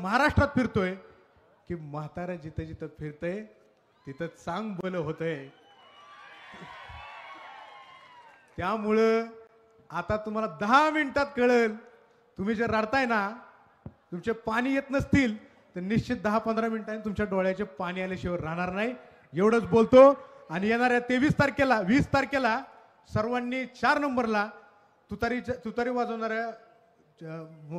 महाराष्ट्रात फिरतोय की म्हातारा जिथं जिथं फिरतय तिथं चांग बल होतंय. त्यामुळं आता तुम्हाला 10 मिनिटात कळेल. तुम्ही जर रडताय ना, तुमचे पाणी येत नसतील तर निश्चित 10-15 मिनिटांनी तुमच्या डोळ्याचे पाणी आल्याशिवाय राहणार नाही. एवढंच बोलतो. आणि येणाऱ्या 23 तारखेला 20 तारखेला सर्वांनी 4 नंबरला तुतारी वाजवणाऱ्या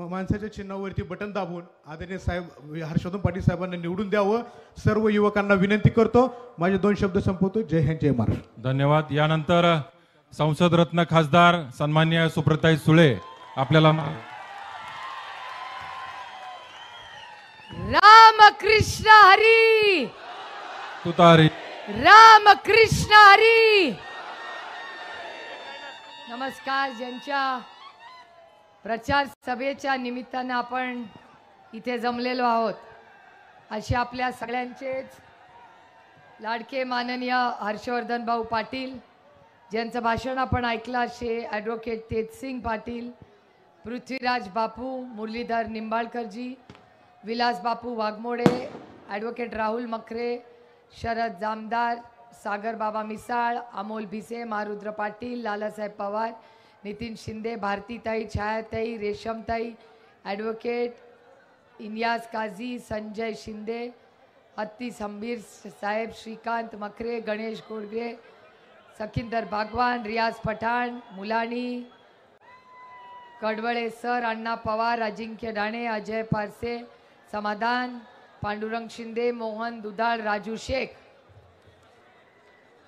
माणसाच्या चिन्हावरती बटन दाबून आदरणीय साहेब हर्षवर्धन पाटील साहेबांना निवडून द्यावं. सर्व युवकांना विनंती करतो. माझे 2 शब्द संपवतो. जय हिंद, जय महाराष्ट्र. धन्यवाद. यानंतर संसद रत्न खासदार सन्माननीय सुप्रताई सुळे आपल्याला. रामकृष्ण हरी. तुतारी. रामकृष्ण हरी. नमस्कार. ज्यांच्या प्रचार सभेच्या निमित्तानं आपण इथे जमलेलो आहोत असे आपल्या सगळ्यांचेच लाडके माननीय हर्षवर्धन भाऊ पाटील, ज्यांचं भाषण आपण ऐकलं असे ॲडव्होकेट तेजसिंग पाटील, पृथ्वीराज बापू, मुरलीधर निंबाळकरजी, विलास बापू वाघमोडे, ॲडव्होकेट राहुल मखरे, शरद जामदार, सागर बाबा मिसाळ, अमोल भिसे, मारुद्र पाटील, लालासाहेब पवार, नितीन शिंदे, भारतीताई, छायाताई, रेशमताई, ॲडव्होकेट इनियाज काझी, संजय शिंदे, हत्ती संबीर साहेब, श्रीकांत मखरे, गणेश गोडगे, सखिंदर बागवान, रियाज पठाण, मुलानी, कडवळे सर, अण्णा पवार, अजिंक्य डाणे, अजय पारसे, समाधान, पांडुरंग शिंदे, मोहन दुधाळ, राजू शेख.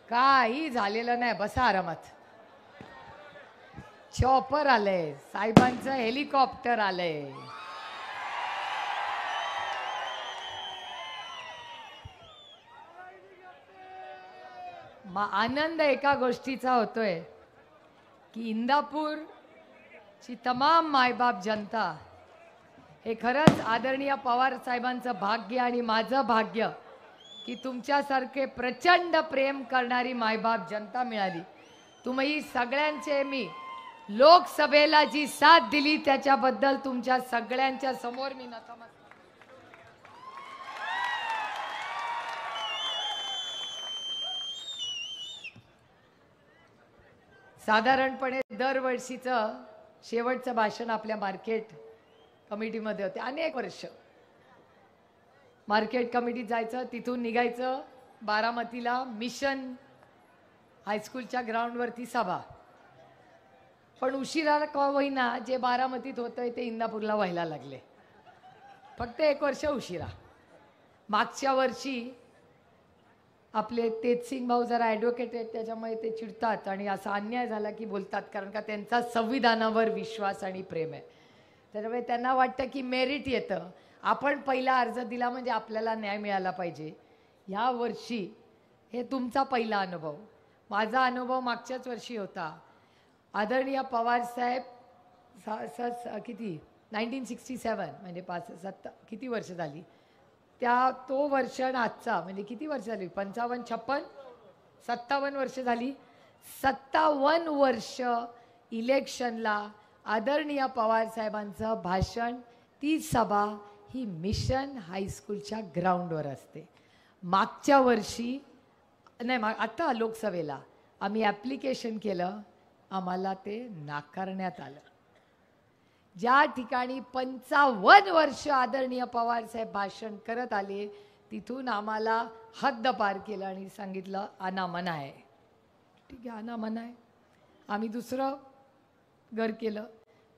काही झालेलं नाही. बसा आरामात. चॉपर आलंय. साहेबांचं हेलिकॉप्टर आलंय. आनंद एका गोष्टीचा होतोय की इंदापूरची तमाम मायबाप जनता हे खरंच आदरणीय पवार साहेबांचं भाग्य आणि माझं भाग्य की तुमच्यासारखे प्रचंड प्रेम करणारी मायबाप जनता मिळाली. तुम्ही सगळ्यांचे मी लोकसभेला जी साथ दिली त्याच्याबद्दल तुमच्या सगळ्यांच्या समोर मी नतमस्तक. साधारणपणे दरवर्षीचं शेवटचं भाषण आपल्या मार्केट कमिटीमध्ये होते. अनेक वर्ष मार्केट कमिटीत जायचं, तिथून निघायचं बारामतीला मिशन हायस्कूलच्या ग्राउंडवरती सभा. पण उशिरा का होईना जे बारामतीत होतंय ते इंदापूरला व्हायला लागले. फक्त 1 वर्ष उशिरा. मागच्या वर्षी आपले तेजसिंग भाऊ जरा ॲडव्होकेट आहेत त्याच्यामुळे ते चिडतात आणि असा अन्याय झाला की बोलतात, कारण का त्यांचा संविधानावर विश्वास आणि प्रेम आहे. त्याच्यामुळे त्यांना वाटतं की मेरिट येतं, आपण पहिला अर्ज दिला म्हणजे आपल्याला न्याय मिळाला पाहिजे. ह्या वर्षी हे तुमचा पहिला अनुभव. माझा अनुभव मागच्याच वर्षी होता. आदरणीय पवारसाहेब किती 1967 म्हणजे 5-7 किती वर्ष झाली तो वर्ष आणि आजचा म्हणजे किती वर्ष झाली 55-56-57 वर्ष झाली. 57 वर्ष इलेक्शनला आदरणीय पवारसाहेबांचं भाषण, ती सभा ही मिशन हायस्कूलच्या ग्राउंडवर असते. मागच्या वर्षी नाही, आता लोकसभेला आम्ही ॲप्लिकेशन केलं, आम्हाला ते नाकारण्यात आलं. ज्या ठिकाणी 55 वर्ष आदरणीय पवारसाहेब भाषण करत आले तिथून आम्हाला हद्द पार केलं आणि सांगितलं अनामना आहे. ठीक आहे, अनामना आहे. आम्ही दुसरं घर केलं.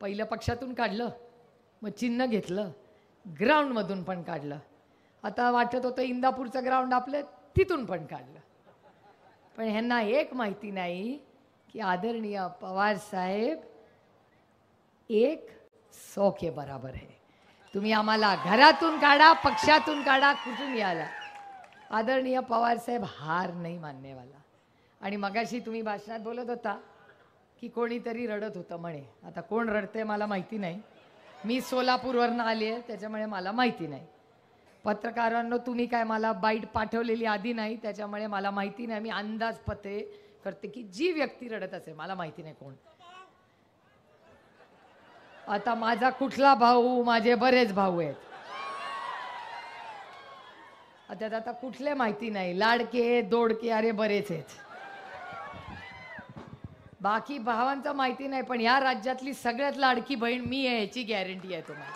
पहिलं पक्षातून काढलं, मग चिन्ह घेतलं, ग्राउंडमधून पण काढलं. आता वाटत होतं इंदापूरचं ग्राउंड आपलं, तिथून पण काढलं. पण ह्यांना एक माहिती नाही की आदरणीय पवार साहेब 100 के बराबर है. तुम्ही आम्हाला घरातून काढा, पक्षातून काढा, कुठून याला. आदरणीय पवार साहेब हार नाही माननेवाला. आणि मगाशी तुम्ही भाषणात बोलत होता की कोणीतरी रडत होतं म्हणे. आता कोण रडते मला माहिती नाही. मी सोलापूरवरनं आली आहे त्याच्यामुळे मला माहिती नाही. पत्रकारांनो तुम्ही काय मला बाईट पाठवलेली आधी नाही त्याच्यामुळे मला माहिती नाही. मी अंदाज पते करते की जी व्यक्ती रडत असेल, मला माहिती नाही कोण. आता माझा कुठला भाऊ, माझे बरेच भाऊ आहेत. आता आता कुठले माहिती नाही, लाडके दोडके अरे बरेच आहेत. बाकी भावांचं माहिती नाही, पण या राज्यातली सगळ्यात लाडकी बहीण मी आहे याची गॅरंटी आहे तुम्हाला.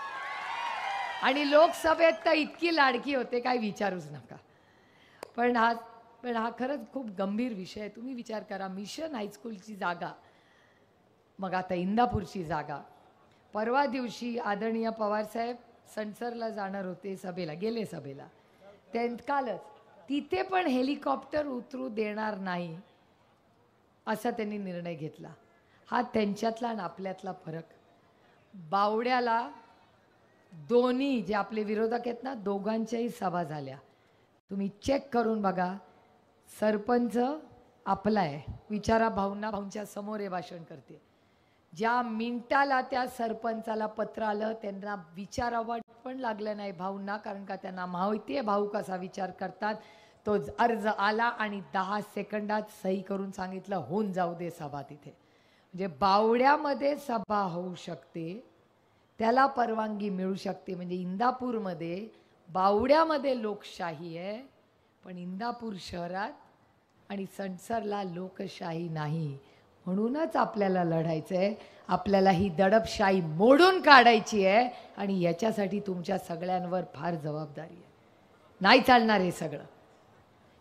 आणि लोकसभेत तर इतकी लाडकी होते काय विचारूच नका. पण हा खरंच खूप गंभीर विषय आहे. तुम्ही विचार करा, मिशन हायस्कूलची जागा, मग आता इंदापूरची जागा. परवा दिवशी आदरणीय पवारसाहेब सणसरला जाणार होते सभेला, गेले सभेला. कालच तिथे पण हेलिकॉप्टर उतरू देणार नाही असा त्यांनी निर्णय घेतला. हा त्यांच्यातला आणि आपल्यातला फरक. बावड्याला दोन्ही जे आपले विरोधक आहेत ना, दोघांच्याही सभा झाल्या. तुम्ही चेक करून बघा. सरपंच आपला आहे, विचारा भाऊंना, भाऊंच्या समोर हे भाषण करते. ज्या मिनिटाला त्या सरपंचाला पत्र आलं त्यांना विचारावं पण लागलं नाही भाऊंना, कारण का त्यांना माहिती आहे भाऊ कसा विचार करतात. तो अर्ज आला आणि 10 सेकंदात सही करून सांगितलं होऊन जाऊ दे सभा तिथे. म्हणजे बावड्यामध्ये सभा होऊ शकते, त्याला परवानगी मिळू शकते. म्हणजे इंदापूरमध्ये बावड्यामध्ये लोकशाही आहे, पण इंदापूर शहरात आणि सणसरला लोकशाही नाही. म्हणूनच आपल्याला लढायचं आहे. आपल्याला ही दडपशाही मोडून काढायची आहे आणि याच्यासाठी तुमच्या सगळ्यांवर फार जबाबदारी आहे. नाही चालणार हे सगळं.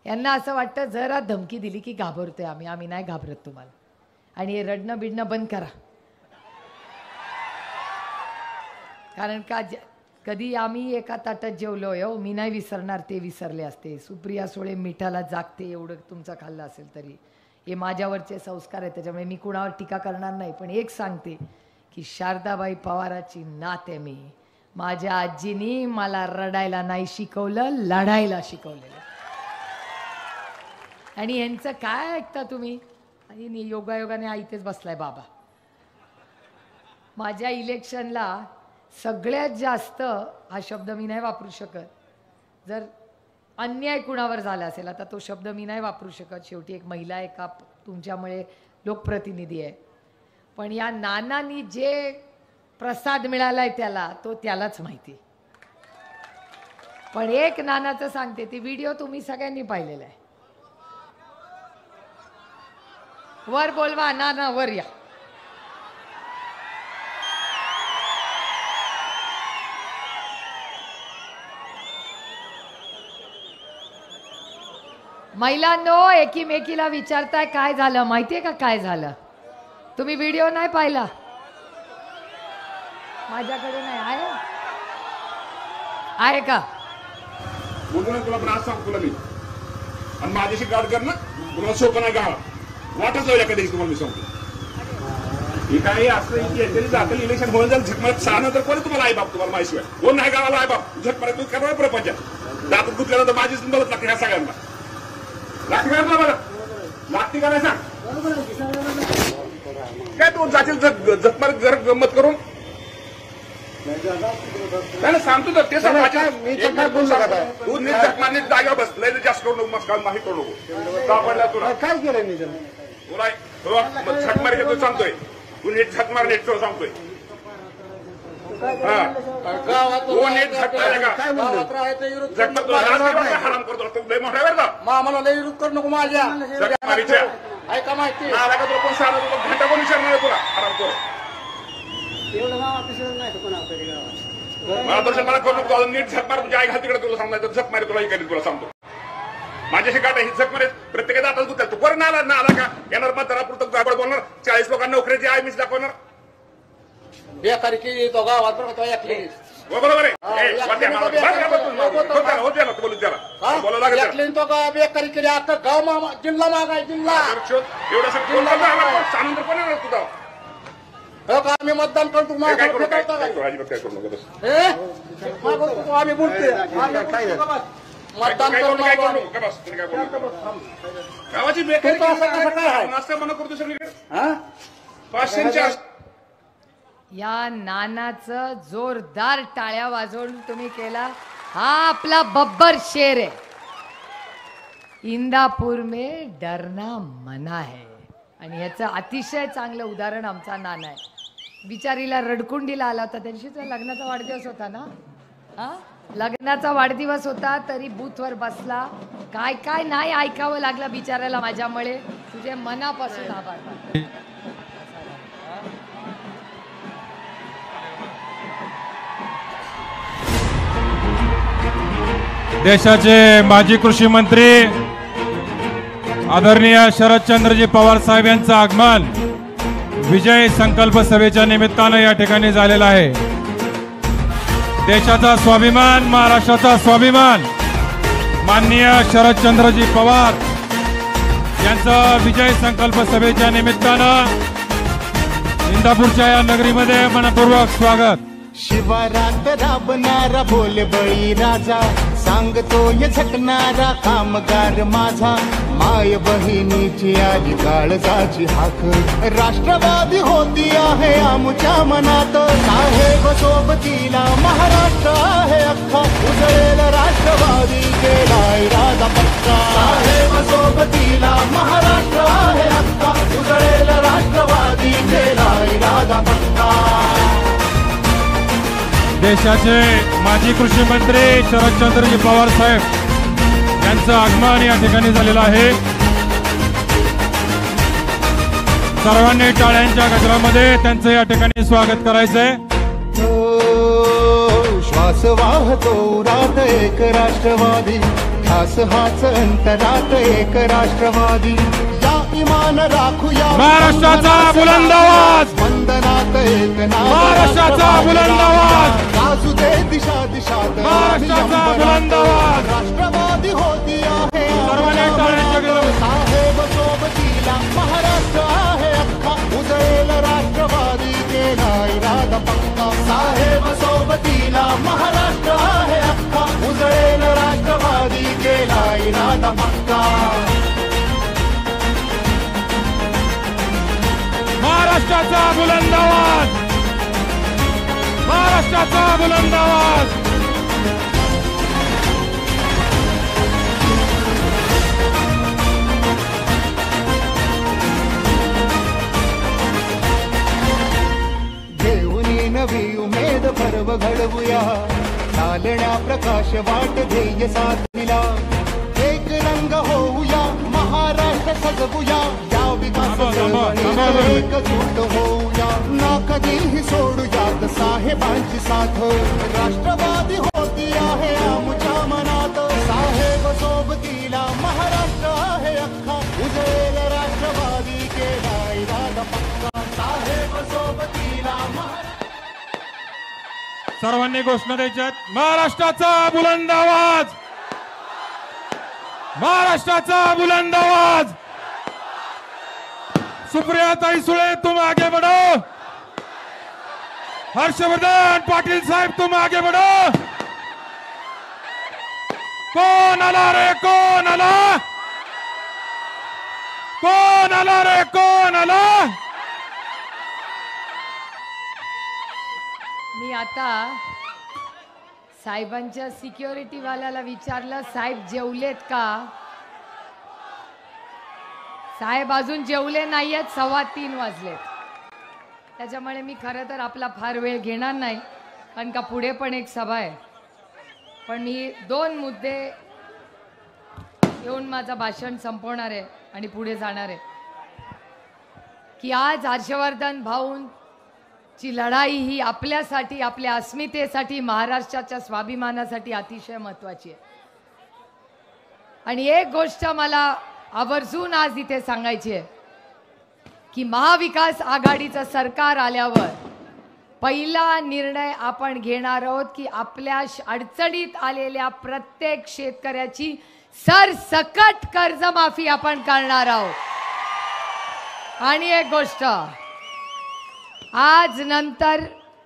यांना असं वाटतं जरा धमकी दिली की घाबरतोय आम्ही. आम्ही नाही घाबरत तुम्हाला. आणि हे रडणं बिडणं बंद करा. कारण का कधी आम्ही एका ताटात जेवलोय हो, मी नाही विसरणार, ते विसरले असते. सुप्रिया सुळे मिठाला जागते एवढं तुमचं खाल्लं असेल तरी. हे माझ्यावरचे संस्कार आहेत, त्याच्यामुळे मी कुणावर टीका करणार नाही. पण एक सांगते की शारदाबाई पवाराची नात आहे मी. माझ्या आजीनी मला रडायला नाही शिकवलं, लढायला शिकवलेलं. आणि यांचं काय ऐकता तुम्ही? आणि योगायोगाने आईतेच बसलाय बाबा. माझ्या इलेक्शनला सगळ्यात जास्त, हा शब्द मी नाही वापरू शकत, जर अन्याय कुणावर झाला असेल, आता तो शब्द मी नाही वापरू शकत, शेवटी एक महिला आहे का तुमच्यामुळे लोकप्रतिनिधी आहे. पण या नानांनी जे प्रसाद मिळालाय त्याला, तो त्यालाच माहिती. पण एक नानाचं सांगते, ती व्हिडिओ तुम्ही सगळ्यांनी पाहिलेला आहे. वर बोलवा नाना, वर या. महिलांनो, एकीमेकीला विचारताय काय झालं, माहितीये का काय झालं? तुम्ही व्हिडिओ नाही पाहिला? माझ्याकडे नाही आहे. आहे का? बोलून तुला पण आज सांग तुला मी, आणि माझ्याशी गाड कर ना, तुला सोपं नाही गावात वाटच जाऊया कधी तुम्हाला मी सांगतो. हे काय असं दाखल इलेक्शन होऊन जाईल झकमात 6 नंतर कोणी तुम्हाला आई बाप, तुम्हाला माहिती आहे कोण नाही गावाला आई बाप. झकमात तू करणार प्रपंच दात गुतल्यानंतर माझीच बघत लागते ह्या सगळ्यांना. लागते का मला लागते का नाही सांग? काय तू जातील झकमार जर गंमत करून नाही सांगतो तर ते सांग. तू नीट झकमार नीट जागेवर बस, लय जास्त करू नको, मस्काल माहिती करू नको. का पडला तुला? काय केलं तुला? झकमार घेतो सांगतोय, तू नीट झकमार नीट करू सांगतोय. हराम करतो लय मोठा वेळ आम्हाला लय विरोध करू नको माझ्या ऐका माहिती तुला कोण सांग घंटा कोण विचारणार तुला हराम करू. मला करू नको, नीट झकमार तुझ्या आई घाल तिकडे तुला सांगणार, झकमारी तुला इकडे तुला सांगतो. माझ्याशी गाठ ही झकमारी प्रत्येक आता तू कोण ना आला का येणार मतदारापुरतं गाबड बोलणार, 40 लोकांना नोकरीची आय मीच दाखवणार. बेकारी केली तो गावात बरोबर बेकारी केली. आता गाव जिल्हा मागाय जिल्हा एवढं कोण तुझा आम्ही मतदान करतो. आम्ही बोलतोय मतदान गावाची बेकारी करतो सगळीकडे 500 या नानाचं जोरदार टाळ्या वाजवून तुम्ही केला. हा आपला बब्बर शेर आहे. इंदापूर में डरना मना है. आणि याचं अतिशय चांगलं उदाहरण आमचा नाना आहे. बिचारीला रडकुंडीला आला होता, त्यांची तर लग्नाचा वाढदिवस होता ना. हा लग्नाचा वाढदिवस होता तरी बूथवर बसला. काय काय नाही ऐकावं लागलं बिचारायला माझ्यामुळे. तुझे मनापासून आभार. देशाचे माजी कृषी मंत्री आदरणीय शरदचंद्रजी पवार साहेब यांचं आगमन विजय संकल्प सभेच्या निमित्तानं या ठिकाणी झालेलं आहे. देशाचा स्वाभिमान, महाराष्ट्राचा स्वाभिमान माननीय शरदचंद्रजी पवार यांचं विजय संकल्प सभेच्या निमित्तानं इंदापूरच्या या नगरीमध्ये मनपूर्वक स्वागत. शिवारात राबणारा बोल बळी राजा, सांगतोय झटणारा कामगार माझा. माय बहिणीची आली काळजाची हाक, राष्ट्रवादी होती आहे आमच्या मनात. साहेब सोबतीला महाराष्ट्र आहे अख्खा, उजळेल राष्ट्रवादी केलाय राजा पक्का. साहेब सोबतीला महाराष्ट्र आहे अख्खा, उजळेल राष्ट्रवादी केलाय राजा पक्का. देशाचे माजी कृषी मंत्री शरदचंद्रजी पवार साहेब यांचं आगमन या ठिकाणी झालेलं आहे. सर्वांनी टाळ्यांच्या गजरामध्ये त्यांचं या ठिकाणी स्वागत करायचंय. श्वास वाहतो रात एक राष्ट्रवादी, खास हाच अंतरात एक राष्ट्रवादी. या इमान राखूया महाराष्ट्राचा बुलंद आवाज, वंदनात एक नाद, महाराष्ट्राचा बुलंद आवाज, गाजू दे दिशा दिशात महाराष्ट्राचा बुलंद आवाज. राष्ट्रवादी होती आहे सर्वांनी टाळ्यांच्या गजरामध्ये. साहेब सोबतीला महाराष्ट्र आहे अख्खा, उजळेल राष्ट्रवादी केलाय राजा पक्का. साहेब सोबतीला महाराष्ट्र आहे अख्खा, उजळेल राष्ट्रवादी केलाय राजा पक्का. महाराष्ट्राचा बुलंद आवाज, महाराष्ट्राचा बुलंद आवाज. घेऊन नवी उमेद पर्व घडवूया, चालण्या प्रकाश वाट ध्येय साधीला. एक रंग होऊया, महाराष्ट्र सजवूया, या विकास एकजूट होऊया. ना कधीही सोडूयात साहेबांची साथ, राष्ट्रवादी होती आहे आमच्या मनात. साहेब सोबतीला महाराष्ट्र आहे अख्खा, उजळेल राष्ट्रवादी केलाय राजा पक्का. साहेब सोबतीला सर्वांनी घोषणा द्यायच्यात. महाराष्ट्राचा बुलंद आवाज, महाराष्ट्राचा बुलंद आवाज. सुप्रियाताई सुळे तुम आगे बढ़ो, हर्षवर्धन पाटील साहेब तुम आगे बढ़ो. कोण आला रे, कोण आला, कोण आला रे, कोण आला. मी आता साहेबांच्या सिक्युरिटी वाल्याला विचारलं, साहेब जेवलेत का? साहेब अजून जेवले नाहीयेत, 3:15 वाजलेत. त्याच्यामुळे मी खरं तर आपला फार वेळ घेणार नाही, कारण का पुढे पण एक सभा आहे. पण मी 2 मुद्दे येऊन माझं भाषण संपवणार आहे आणि पुढे जाणार आहे. की आज हर्षवर्धन भाऊंची लढाई ही आपल्यासाठी, आपल्या अस्मितेसाठी, महाराष्ट्राच्या स्वाभिमानासाठी अतिशय महत्त्वाची आहे. आणि एक गोष्ट मला आवर्जून आज इथे सांगायची आहे की महाविकास आघाडीचं सरकार आल्यावर पहिला निर्णय आपण घेणार आहोत की आपल्या अडचणीत आलेल्या प्रत्येक शेतकऱ्याची सरसकट कर्जमाफी आपण करणार आहोत. आणि एक गोष्ट, आज नंतर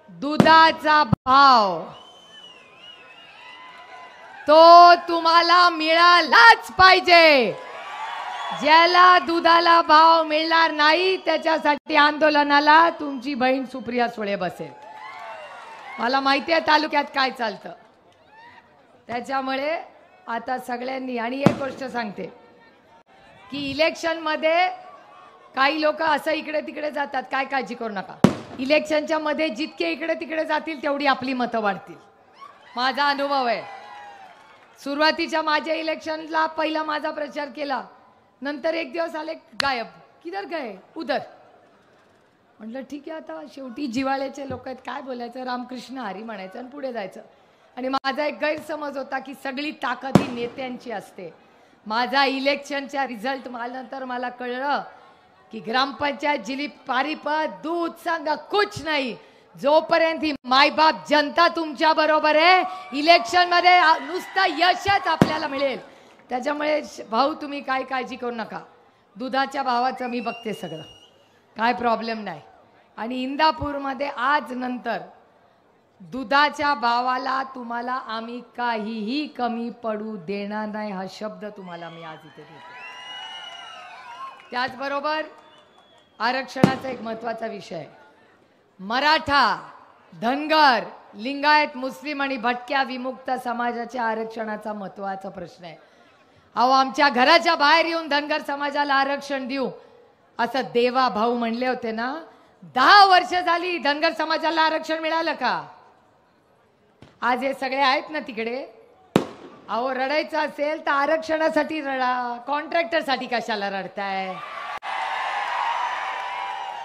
दुधाचा भाव तो तुम्हाला मिळालाच पाहिजे. ज्याला दुधाला भाव मिळणार नाही त्याच्यासाठी आंदोलनाला तुमची बहीण सुप्रिया सुळे बसेल. मला माहिती आहे तालुक्यात काय चालतं. त्याच्यामुळे आता सगळ्यांनी, आणि एक गोष्ट सांगते की इलेक्शन मध्ये काही लोक असं इकडे तिकडे जातात, काय काळजी करू नका. इलेक्शनच्या मध्ये जितके इकडे तिकडे जातील तेवढी आपली मतं वाढतील. माझा अनुभव आहे. सुरुवातीच्या माझ्या इलेक्शनला पहिला माझा प्रचार केला, नंतर एक दिवस आले गायब. किधर गए? उधर. म्हटलं ठीक आहे, आता शेवटी जिवाळ्याचे लोक आहेत, काय बोलायचं, रामकृष्ण हरी म्हणायचं आणि पुढे जायचं. आणि माझा एक गैरसमज होता की सगळी ताकद ही नेत्यांची असते. माझा इलेक्शनच्या रिझल्ट नंतर मला कळलं की ग्रामपंचायत जिली पारिपत दूध सांगा कुछ नाही. जोपर्यंत ही मायबाप जनता तुमच्या बरोबर आहे, इलेक्शन मध्ये नुसतं यशच आपल्याला मिळेल. त्याच्यामुळे भाऊ तुम्ही काय काळजी करू नका. दुधाच्या भावाचं मी बघते सगळं, काय प्रॉब्लेम नाही. आणि इंदापूरमध्ये आज नंतर दुधाच्या भावाला तुम्हाला आम्ही काहीही कमी पडू देणार नाही, हा शब्द तुम्हाला मी आज इथे देतो. त्याचबरोबर आरक्षणाचा एक महत्त्वाचा विषय आहे. मराठा, धनगर, लिंगायत, मुस्लिम आणि भटक्या विमुक्त समाजाच्या आरक्षणाचा महत्त्वाचा प्रश्न आहे. अहो, आमच्या घराच्या बाहेर येऊन धनगर समाजाला आरक्षण देऊ असं देवा भाऊ म्हणले होते ना. 10 वर्ष झाली धनगर समाजाला आरक्षण मिळालं का? आज हे सगळे आहेत ना तिकडे. अहो, रडायचं असेल तर आरक्षणासाठी रडा, कॉन्ट्रॅक्टरसाठी कशाला रडताय?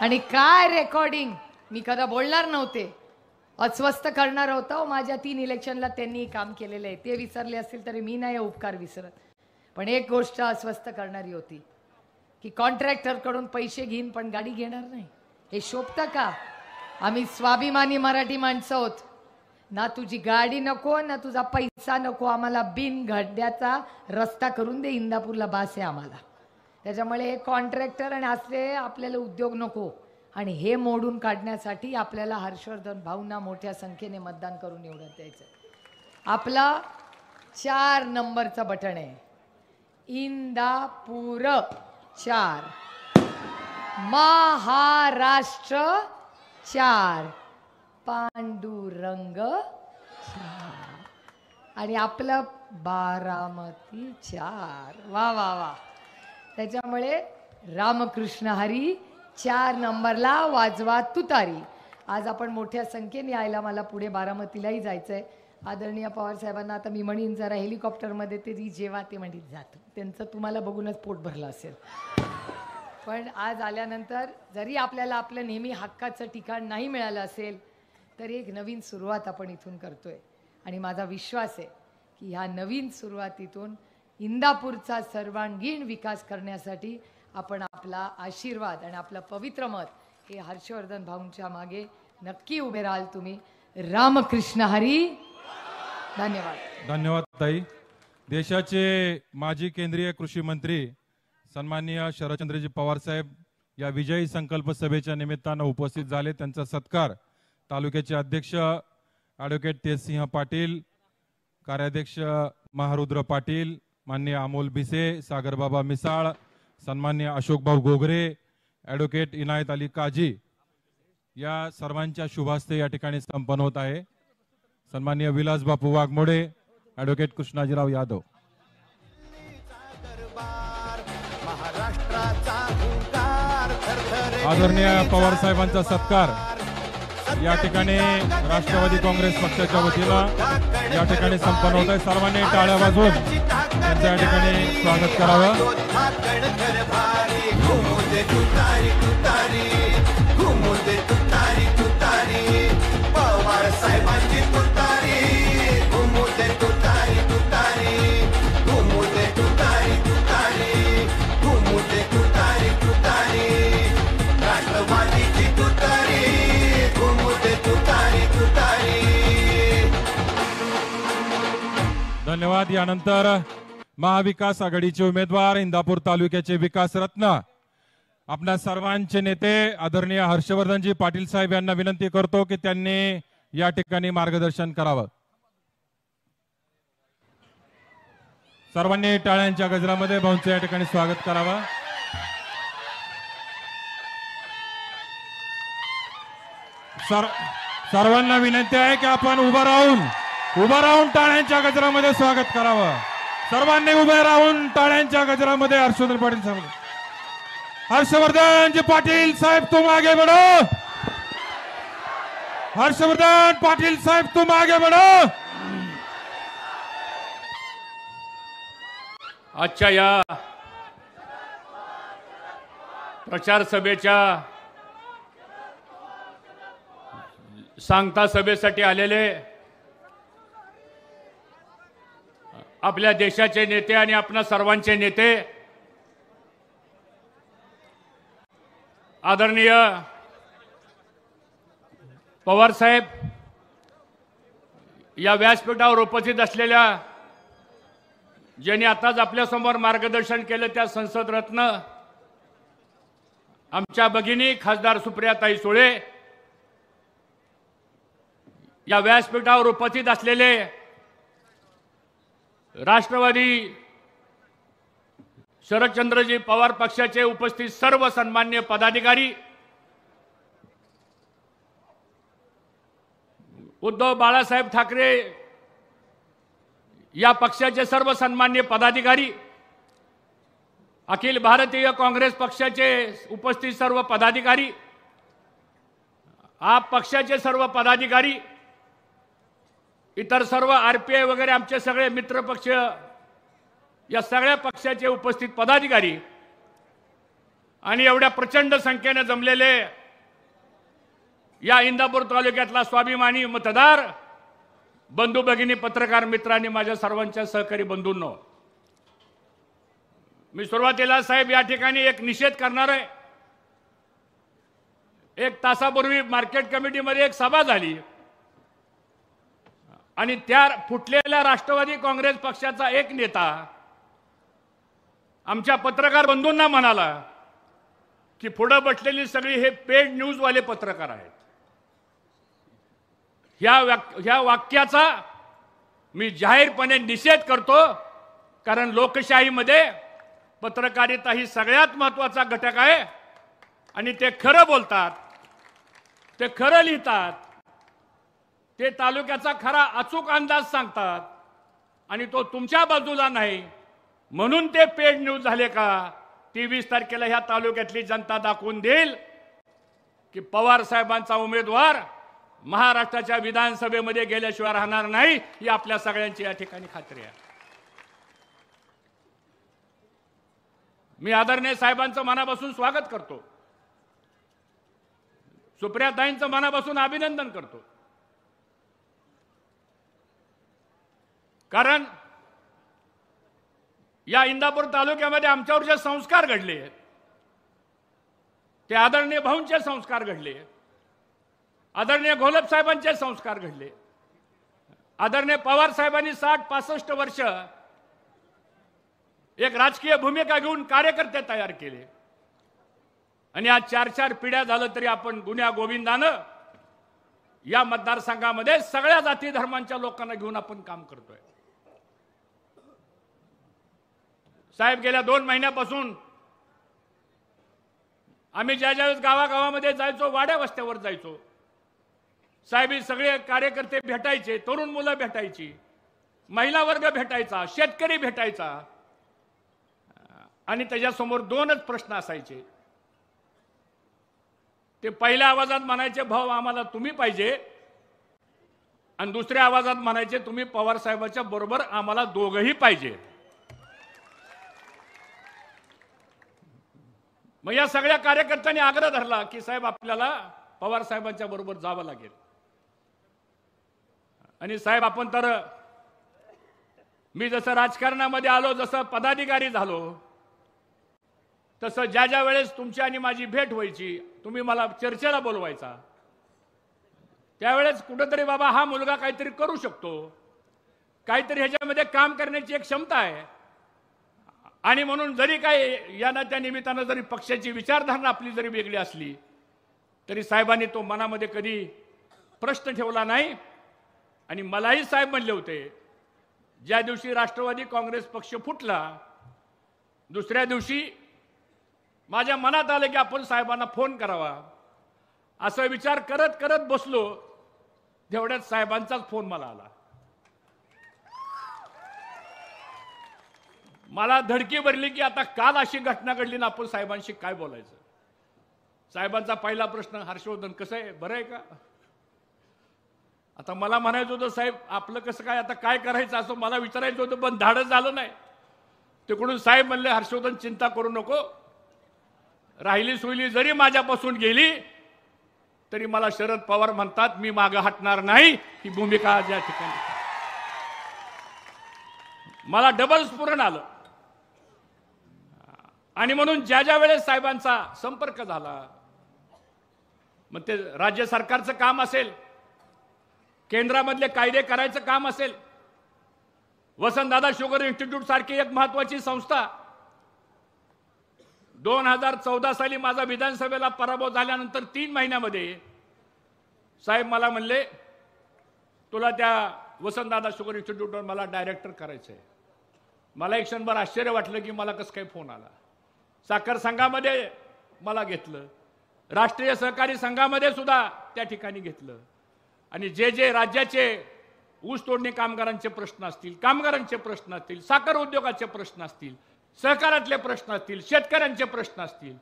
आणि काय रेकॉर्डिंग, मी कदा बोलणार नव्हते, अस्वस्थ करणार होता. माझ्या 3 इलेक्शनला त्यांनी काम केलेलं आहे, ते विसरले असतील तरी मी नाही उपकार विसरत. पण एक गोष्ट अस्वस्थ करणारी होती की कॉन्ट्रॅक्टरकडून पैसे घेईन पण गाडी घेणार नाही. हे शोभतं का? आम्ही स्वाभिमानी मराठी माणसं आहोत ना. तुझी गाडी नको ना तुझा पैसा नको, आम्हाला बिन गड्ड्याचा रस्ता करून दे, इंदापूरला बास आहे आम्हाला. त्याच्यामुळे हे कॉन्ट्रॅक्टर आणि असले आपल्याला उद्योग नको. आणि हे मोडून काढण्यासाठी आपल्याला हर्षवर्धन भाऊंना मोठ्या संख्येने मतदान करून निवडून द्यायचं. आपला 4 नंबरचं बटन आहे, इंदापूर 4, महाराष्ट्र 4, पांडुरंग 4 आणि आपलं बारामती 4. वा वा वा. त्याच्यामुळे रामकृष्ण हरी 4 नंबरला वाजवा तुतारी. आज आपण मोठ्या संख्येने यायला, मला पुढे बारामतीलाही जायचंय. आदरणीय पवार साहेबांना आता मी म्हणीन जरा हेलिकॉप्टरमध्ये ते जेव्हा ते म्हणीत जातो, त्यांचं तुम्हाला बघूनच पोट भरलं असेल. पण आज आल्यानंतर जरी आपल्याला आपलं नेहमी हक्काचं ठिकाण नाही मिळालं असेल तरी एक नवीन सुरुवात आपण इथून करतोय. आणि माझा विश्वास आहे की ह्या नवीन सुरुवातीतून इंदापूरचा सर्वांगीण विकास करण्यासाठी आपण आपला आशीर्वाद आणि आपलं पवित्र मत हे हर्षवर्धन भाऊंच्या मागे नक्की उभे राहाल तुम्ही. रामकृष्ण हरी. धन्यवाद. धन्यवाद ताई. देशाचे माजी केंद्रीय कृषी मंत्री सन्माननीय शरदचंद्रजी पवार साहेब या विजयी संकल्प सभेच्या निमित्तानं उपस्थित झाले. त्यांचा सत्कार तालुक्याचे अध्यक्ष ॲडव्होकेट तेजसिंह पाटील, कार्याध्यक्ष महारुद्र पाटील, माननीय अमोल भिसे, सागरबाबा मिसाळ, सन्माननीय अशोकभाऊ गोगरे, ॲडव्होकेट इनायत अली काजी या सर्वांच्या शुभास्ते या ठिकाणी संपन्न होत आहे. सन्माननीय विलास बापू वाघमोडे, ॲडव्होकेट कृष्णाजीराव यादव. आदरणीय पवार साहेबांचा सत्कार या ठिकाणी राष्ट्रवादी काँग्रेस पक्षाच्या वतीनं या ठिकाणी संपन्न होत आहे. सर्वांनी टाळ्या वाजवून त्यांचं या ठिकाणी स्वागत करावं. धन्यवाद. यानंतर महाविकास आघाडीचे उमेदवार, इंदापूर तालुक्याचे विकास रत्न, आपल्या सर्वांचे नेते आदरणीय हर्षवर्धनजी पाटील साहेब यांना विनंती करतो की त्यांनी या ठिकाणी मार्गदर्शन करावं. सर्वांनी टाळ्यांच्या गजरामध्ये भाऊंचं या ठिकाणी स्वागत करावं. सर्वांना विनंती आहे की आपण उभं राहून टाळ्यांच्या गजरामध्ये स्वागत करावं. सर्वांनी उभे राहून टाळ्यांच्या गजरामध्ये हर्षवर्धन पाटील साहेब. हर्षवर्धन जी पाटील साहेब तुम आगे बढ़ो. हर्षवर्धन पाटील साहेब तुम आगे बढ़ो. आजच्या या प्रचार सभेच्या सांगता सभेसाठी आलेले आपल्या देशाचे नेते आणि आपणा सर्वांचे नेते आदरणीय पवार साहेब, या व्यासपीठावर उपस्थित असलेल्या ज्यांनी आताच आपल्या समोर मार्गदर्शन केलं त्या संसद रत्न आमच्या भगिनी खासदार सुप्रियाताई सुळे, या व्यासपीठावर उपस्थित असलेले राष्ट्रवादी शरदचंद्रजी पवार पक्षाचे उपस्थित सर्व सन्मान्य पदाधिकारी, उद्धव बाळासाहेब ठाकरे या पक्षाचे सर्व सन्मान्य पदाधिकारी, अखिल भारतीय काँग्रेस पक्षाचे उपस्थित सर्व पदाधिकारी, आप पक्षाचे सर्व पदाधिकारी, इतर सर्व आरपीआय वगैरे आमचे सगळे मित्र पक्ष, या सगळ्या पक्षाचे उपस्थित पदाधिकारी आणि एवढ्या प्रचंड संख्येने जमलेले या इंदापूर तालुक्यातला स्वाभिमानी मतदार बंधू भगिनी, पत्रकार मित्रांनी, माझ्या सर्वांच्या सहकारी बंधूंनो, मी सुरुवातीला साहेब या ठिकाणी एक निषेध करणार आहे. एक तासापूर्वी मार्केट कमिटीमध्ये एक सभा झाली आणि त्या फुटलेल्या राष्ट्रवादी काँग्रेस पक्षाचा एक नेता आमच्या पत्रकार बंधूंना म्हणाला की पुढे बसलेली सगळी हे पेड न्यूजवाले पत्रकार आहेत. ह्या वाक्याचा मी जाहीरपणे निषेध करतो, कारण लोकशाहीमध्ये पत्रकारिता ही सगळ्यात महत्त्वाचा घटक आहे आणि ते खरं बोलतात, ते खरं लिहितात, ते तालुक्याचा खरा अचूक अंदाज सांगतात आणि तो तुमच्या बाजूला नाही म्हणून ते पेड न्यूज झाले का? 23 तारखेला ह्या तालुक्यातली जनता दाखवून देईल की पवार साहेबांचा उमेदवार महाराष्ट्राच्या विधानसभेमध्ये गेल्याशिवाय राहणार नाही, ही आपल्या सगळ्यांची या ठिकाणी खात्री आहे. मी आदरणीय साहेबांचं मनापासून स्वागत करतो, सुप्रियाताईंचं मनापासून अभिनंदन करतो, कारण या इंदापूर तालुक्यामध्ये आमच्यावर जे संस्कार घडले ते आदरणीय भाऊंचे संस्कार घडले, आदरणीय घोलप साहेबांचे संस्कार घडले, आदरणीय पवार साहेबांनी 60-65 वर्ष एक राजकीय भूमिका घेऊन कार्यकर्ते तयार केले आणि आज 4-4 पिढ्या झालं तरी आपण गुन्ह्या गोविंदानं या मतदारसंघामध्ये सगळ्या जाती धर्मांच्या लोकांना घेऊन आपण काम करतोय. साहेब, गेल्या 2 महिन्यापासून आम्ही ज्यावेळेस गावागावामध्ये जायचो, वाड्या वस्त्यावर जायचो, साहेब सगळे कार्यकर्ते भेटायचे, तरुण मुलं भेटायची, महिला वर्ग भेटायचा, शेतकरी भेटायचा आणि त्याच्यासमोर 2च प्रश्न असायचे. ते पहिल्या आवाजात म्हणायचे, भाऊ आम्हाला तुम्ही पाहिजे, आणि दुसऱ्या आवाजात म्हणायचे, तुम्ही पवार साहेबांच्या बरोबर आम्हाला दोघंही पाहिजे. मग या सगळ्या कार्यकर्त्यांनी आग्रह धरला की साहेब आपल्याला पवार साहेबांच्या बरोबर जावं लागेल. आणि साहेब आपण तर, मी जसं राजकारणामध्ये आलो, जसं पदाधिकारी झालो, तसं ज्या वेळेस तुमची आणि माझी भेट व्हायची, तुम्ही मला चर्चेला बोलवायचा, त्यावेळेस कुठेतरी बाबा हा मुलगा काहीतरी करू शकतो, काहीतरी ह्याच्यामध्ये काम करण्याची एक क्षमता आहे, आणि म्हणून जरी काही या ना त्या निमित्तानं जरी पक्षाची विचारधारणा आपली जरी वेगळी असली तरी साहेबांनी तो मनामध्ये कधी प्रश्न ठेवला नाही. आणि मलाही साहेब म्हणले होते, ज्या दिवशी राष्ट्रवादी काँग्रेस पक्ष फुटला दुसऱ्या दिवशी माझ्या मनात आलं की आपण साहेबांना फोन करावा. असं विचार करत करत बसलो, तेवढ्यात साहेबांचाच फोन मला आला. मला धडकी भरली की आता काल अशी घटना घडली ना, आपण साहेबांशी काय बोलायचं. साहेबांचा पहिला प्रश्न, हर्षवर्धन कसं आहे, बरं आहे का? आता मला म्हणायचं होतं साहेब आपलं कसं काय, आता काय करायचं असं मला विचारायचं होतं, पण धाडस झालं नाही. तिकडून साहेब म्हणले हर्षवर्धन चिंता करू नको, राहिली सुईली जरी माझ्यापासून गेली तरी मला शरद पवार म्हणतात मी मागे हटणार नाही, ही भूमिका ज्या ठिकाणी मला डबल स्फुरण आलं. आणि म्हणून ज्या ज्या वेळेस साहेबांचा संपर्क झाला, मग ते राज्य सरकारचं काम असेल, केंद्रामधले कायदे करायचं काम असेल, वसंतदादा शुगर इन्स्टिट्यूट सारखी एक महत्वाची संस्था 2014 साली माझा विधानसभेला पराभव झाल्यानंतर 3 महिन्यामध्ये साहेब मला म्हणले तुला त्या वसंतदादा शुगर इन्स्टिट्यूटवर मला डायरेक्टर करायचं आहे. मला एक क्षणभर आश्चर्य वाटलं की मला कसं काय फोन आला. साखर संघामध्ये मला घेतलं, राष्ट्रीय सहकारी संघामध्ये सुद्धा त्या ठिकाणी घेतलं. आणि जे जे राज्याचे ऊस तोडणी कामगारांचे प्रश्न असतील, कामगारांचे प्रश्न असतील, साखर उद्योगाचे प्रश्न असतील, सहकारातले प्रश्न असतील, शेतकऱ्यांचे प्रश्न असतील,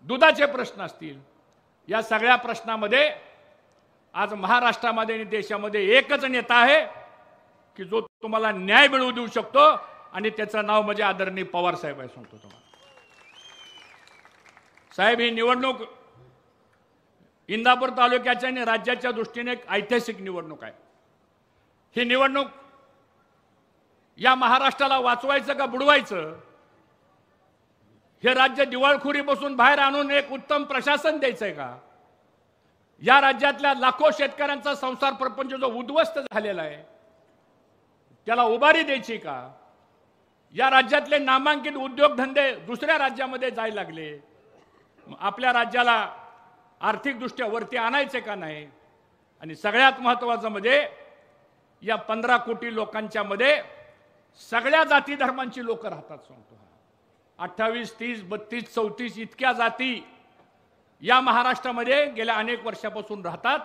दुधाचे प्रश्न असतील, या सगळ्या प्रश्नामध्ये आज महाराष्ट्रामध्ये आणि देशामध्ये एकच नेता आहे की जो तुम्हाला न्याय मिळवून देऊ शकतो, आणि त्याचं नाव म्हणजे आदरणीय पवार साहेब आहे. सांगतो तुम्हाला साहेब, ही निवडणूक इंदापूर तालुक्याच्या आणि राज्याच्या दृष्टीने एक ऐतिहासिक निवडणूक आहे. ही निवडणूक या महाराष्ट्राला वाचवायचं का बुडवायचं, हे राज्य दिवाळखोरीपासून बाहेर आणून एक उत्तम प्रशासन द्यायचंय का, या राज्यातल्या लाखो शेतकऱ्यांचा संसार प्रपंच जो उद्ध्वस्त झालेला आहे त्याला उभारी द्यायची का, या राज्यातले नामांकित उद्योगधंदे दुसऱ्या राज्यामध्ये जायला लागले, आपल्या राज्याला आर्थिकदृष्ट्या वरती आणायचे का नाही. आणि सगळ्यात महत्त्वाचं म्हणजे या 15 कोटी लोकांच्या मध्ये सगळ्या जाती धर्मांची लोक राहतात. सांगतो 28, 30, 32, 34 इतक्या जाती या महाराष्ट्रामध्ये गेल्या अनेक वर्षापासून राहतात.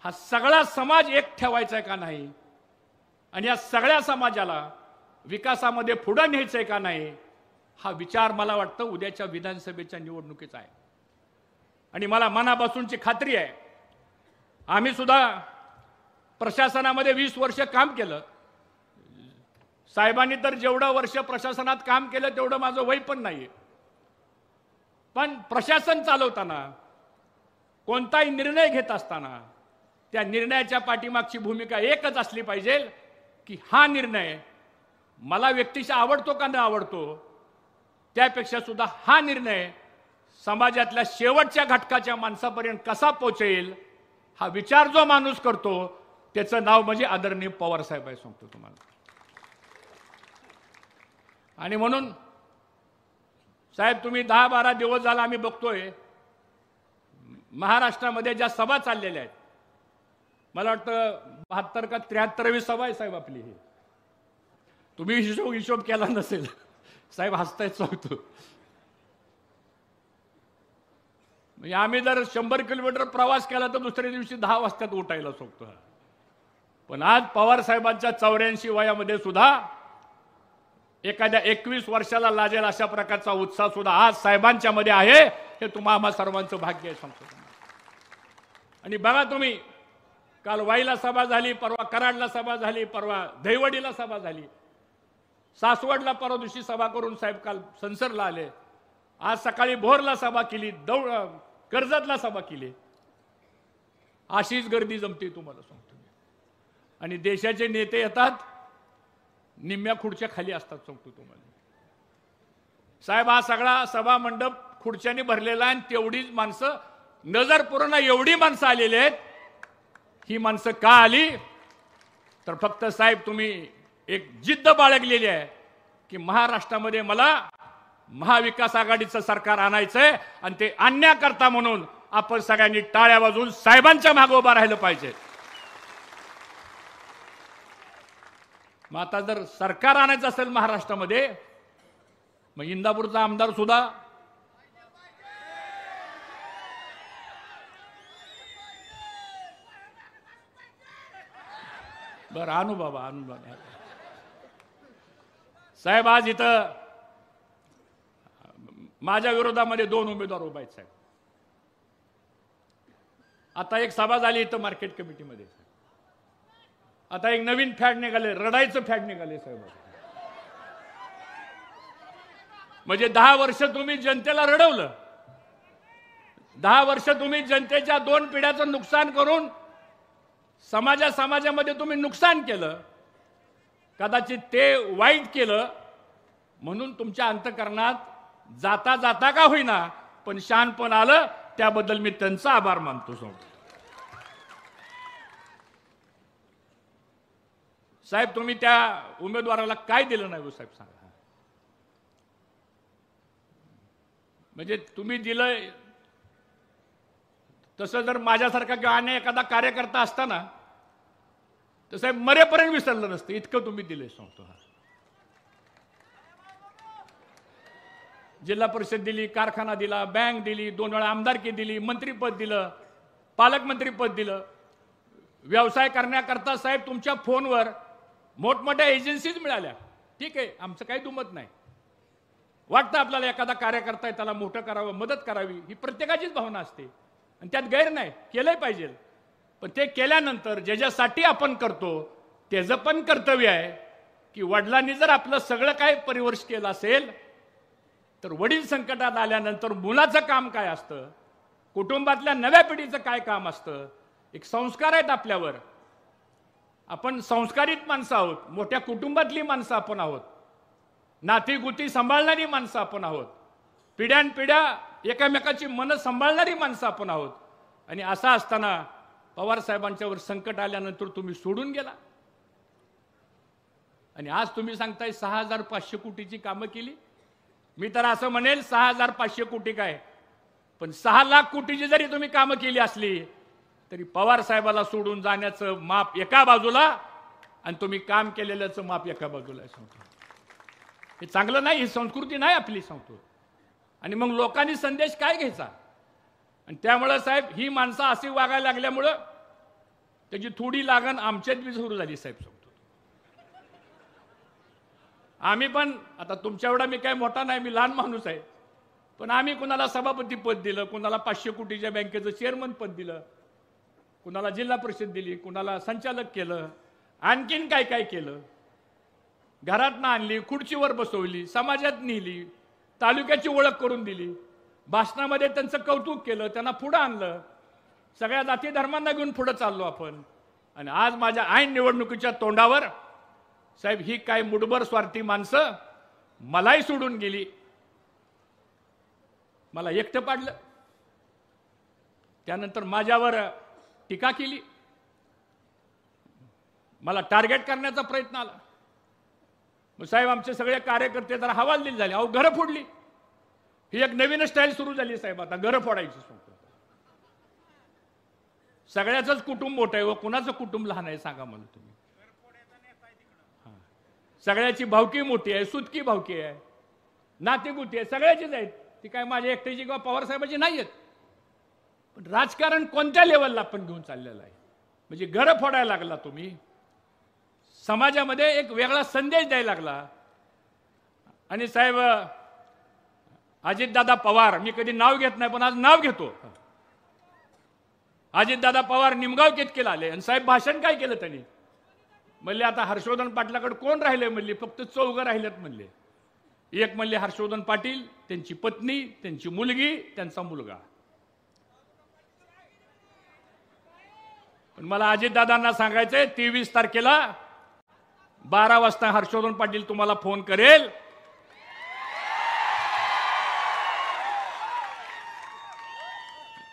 हा सगळा समाज एक ठेवायचा आहे का नाही, आणि या सगळ्या समाजाला विकासामध्ये पुढे न्यायचंय का नाही, हा विचार मला वाटतं उद्याच्या विधानसभेच्या निवडणुकीचा आहे. आणि मला मनापासूनची खात्री आहे, आम्ही सुद्धा प्रशासनामध्ये 20 वर्ष काम केलं. साहेबांनी तर जेवढं वर्ष प्रशासनात काम केलं तेवढं माझं वय पण नाही. पण प्रशासन चालवताना कोणताही निर्णय घेत असताना त्या निर्णयाच्या पाठीमागची भूमिका एकच असली पाहिजे की हा निर्णय मला व्यक्तिशः आवडतो का न आवडतो, त्यापेक्षा सुद्धा हा निर्णय समाजातल्या शेवटच्या घटकाच्या माणसापर्यंत कसा पोहोचेल, हा विचार जो माणूस करतो त्याचं नाव म्हणजे आदरणीय पवार साहेब आहे. सांगतो तुम्हाला. आणि म्हणून साहेब, तुम्ही 10-12 दिवस झाला आम्ही बघतोय महाराष्ट्रामध्ये ज्या सभा चाललेल्या आहेत, मला वाटतं 72 का 73वी सभा आहे साहेब आपली. ही तुम्ही हिशोब केला नसेल साहेब, हसतायत. सांगतो म्हणजे आम्ही जर 100 किलोमीटर प्रवास केला तर दुसऱ्या दिवशी 10 वाजता उठायला सांगतो. पण आज पवार साहेबांच्या 84 वयामध्ये सुद्धा एखाद्या 21 वर्षाला लाजेल अशा प्रकारचा उत्साह सुद्धा आज साहेबांच्या मध्ये आहे. हे तुम्हा सर्वांचं भाग्य आहे. सांगतो. आणि बघा तुम्ही, काल वाईला सभा झाली, परवा कराडला सभा झाली, परवा दहिवडीला सभा झाली, सासवडला परवा दिवशी सभा करून साहेब काल संसरला आले, आज सकाळी भोरला सभा केली, कर्जतला सभा केली. अशीच गर्दी जमते तुम्हाला सांगतो. आणि देशाचे नेते येतात, निम्म्या खुर्च्या खाली असतात. सांगतो तुम्हाला साहेब, हा सगळा सभा मंडप खुर्च्याने भरलेला आहे. तेवढीच माणसं, नजर पूर्ण एवढी माणसं आलेली आहेत. ही माणसं का आली तर फक्त साहेब तुम्ही एक जिद्द बाळगलेली आहे की महाराष्ट्रामध्ये मला महाविकास आघाडीचं सरकार आणायचंय, आणि ते आणण्याकरता म्हणून आपण सगळ्यांनी टाळ्या वाजवून साहेबांच्या मागे उभा राहिलं पाहिजे. मग आता जर सरकार आणायचं असेल महाराष्ट्रामध्ये, मग इंदापूरचा आमदार सुद्धा बरं आणू बाबा, आणू बाबा. साहेब, आज इथं माझ्या विरोधामध्ये 2 उमेदवार उभे आहेत साहेब. आता एक सभा झाली इथं मार्केट कमिटीमध्ये. आता एक नवीन फॅड निघाले, रडायचं फॅड निघाले साहेब. म्हणजे 10 वर्ष तुम्ही जनतेला रडवलं, 10 वर्ष तुम्ही जनतेच्या 2 पिढ्याचं नुकसान करून समाजामध्ये तुम्ही नुकसान केलं. कदाचित ते वाईट केलं म्हणून तुमच्या अंतःकरणात जाता जाता का होईना पण शहाणपण आलं, त्याबद्दल मी त्यांचा आभार मानतो. साहेब तुम्ही त्या उमेदवाराला काय दिलं नाही हो साहेब सांगा. म्हणजे तुम्ही दिलं तसं जर माझ्यासारखा किंवा अन्य एखादा कार्यकर्ता असताना तर साहेब मरेपर्यंत विसरलं नसतं, इतकं तुम्ही दिले सांगतो. जिल्हा परिषद दिली, कारखाना दिला, बँक दिली, 2 वेळा आमदारकी दिली, मंत्रीपद दिलं, पालकमंत्रीपद दिलं. व्यवसाय करण्याकरता साहेब तुमच्या फोनवर मोठमोठ्या एजन्सीज मिळाल्या. ठीक आहे, आमचं काही दुमत नाही. वाटतं आपल्याला एखादा कार्यकर्ता आहे त्याला मोठं करावं, मदत करावी, ही प्रत्येकाचीच भावना असते आणि त्यात गैर नाही, केलंय पाहिजे. पण ते केल्यानंतर ज्याच्यासाठी आपण करतो त्याचं पण कर्तव्य आहे की वडिलांनी जर आपलं सगळं काय परिवर्ष केलं असेल तर वडील संकटात आल्यानंतर मुलाचं काम काय असतं, कुटुंबातल्या नव्या पिढीचं काय काम असतं. एक संस्कार आहेत आपल्यावर. आपण संस्कारित माणसं आहोत, मोठ्या कुटुंबातली माणसं आपण आहोत, नातीगुती सांभाळणारी माणसं आपण आहोत, पिढ्यानपिढ्या एकामेकाची मनं सांभाळणारी माणसं आपण आहोत. आणि असं असताना पवार साहेबांच्यावर संकट आल्यानंतर तुम्ही सोडून गेला आणि आज तुम्ही सांगताय 6500 कोटीची कामं केली. मी तर असं म्हणेल 6500 कोटी काय, पण 6 लाख कोटीची जरी तुम्ही कामं केली असली तरी पवार साहेबाला सोडून जाण्याचं माप एका बाजूला आणि तुम्ही काम केलेल्याचं माप एका बाजूला आहे. सांगतो हे चांगलं नाही, ही संस्कृती नाही आपली सांगतो. आणि मग लोकांनी संदेश काय घ्यायचा. आणि त्यामुळं साहेब ही माणसं अशी वागायला लागल्यामुळं त्याची थोडी लागण आमच्यात बी सुरू झाली साहेब सांगतो. आम्ही पण आता तुमच्या एवढा मी काय मोठा नाही, मी लहान माणूस आहे, पण आम्ही कुणाला सभापती पद दिलं, कुणाला 500 कोटीच्या बँकेचं चेअरमन पद दिलं, कुणाला जिल्हा परिषद दिली, कुणाला संचालक केलं, आणखीन काय काय केलं. घरातनं आणली, खुर्चीवर बसवली, समाजात नेली, तालुक्याची ओळख करून दिली, भाषणामध्ये त्यांचं कौतुक केलं, त्यांना पुढं आणलं, सगळ्या जाती धर्मांना घेऊन पुढं चाललो आपण. आणि आज माझ्या ऐन निवडणुकीच्या तोंडावर साहेब ही काय मुठभर स्वार्थी माणसं मलाही सोडून गेली, मला एकटं पाडलं, त्यानंतर माझ्यावर टीका केली, मला टार्गेट करण्याचा प्रयत्न आला. मग साहेब आमचे सगळे कार्यकर्ते जरा हवालदिल झाले, अहो घरं फोडली. ही एक नवीन स्टाईल सुरू झाली साहेब, आता घरं फोडायची. सगळ्याचंच कुटुंब मोठं आहे व कुणाचं कुटुंब लहान आहे सांगा मला तुम्ही. सगळ्याची भावकी मोठी आहे, सुतकी भावकी आहे, नातेगुती आहे, सगळ्याचीच आहेत. ती काय माझ्या एकट्याची किंवा पवार साहेबाची नाही आहेत. पण राजकारण कोणत्या लेवलला आपण घेऊन चाललेलं आहे. म्हणजे घरं फोडायला लागला तुम्ही, समाजामध्ये एक वेगळा संदेश द्यायला लागला. आणि साहेब अजितदादा पवार, मी कधी नाव घेत नाही पण आज नाव घेतो. अजितदादा पवार निमगाव केतकेला आले आणि साहेब भाषण काय केलं त्यांनी म्हणले आता हर्षवर्धन पाटलाकडे कोण राहिले म्हणले, फक्त 4 राहिलेत म्हणले. एक म्हणले हर्षवर्धन पाटील, त्यांची पत्नी, त्यांची मुलगी, त्यांचा मुलगा. पण मला अजितदादांना सांगायचंय 23 तारखेला 12 वाजता हर्षवर्धन पाटील तुम्हाला फोन करेल.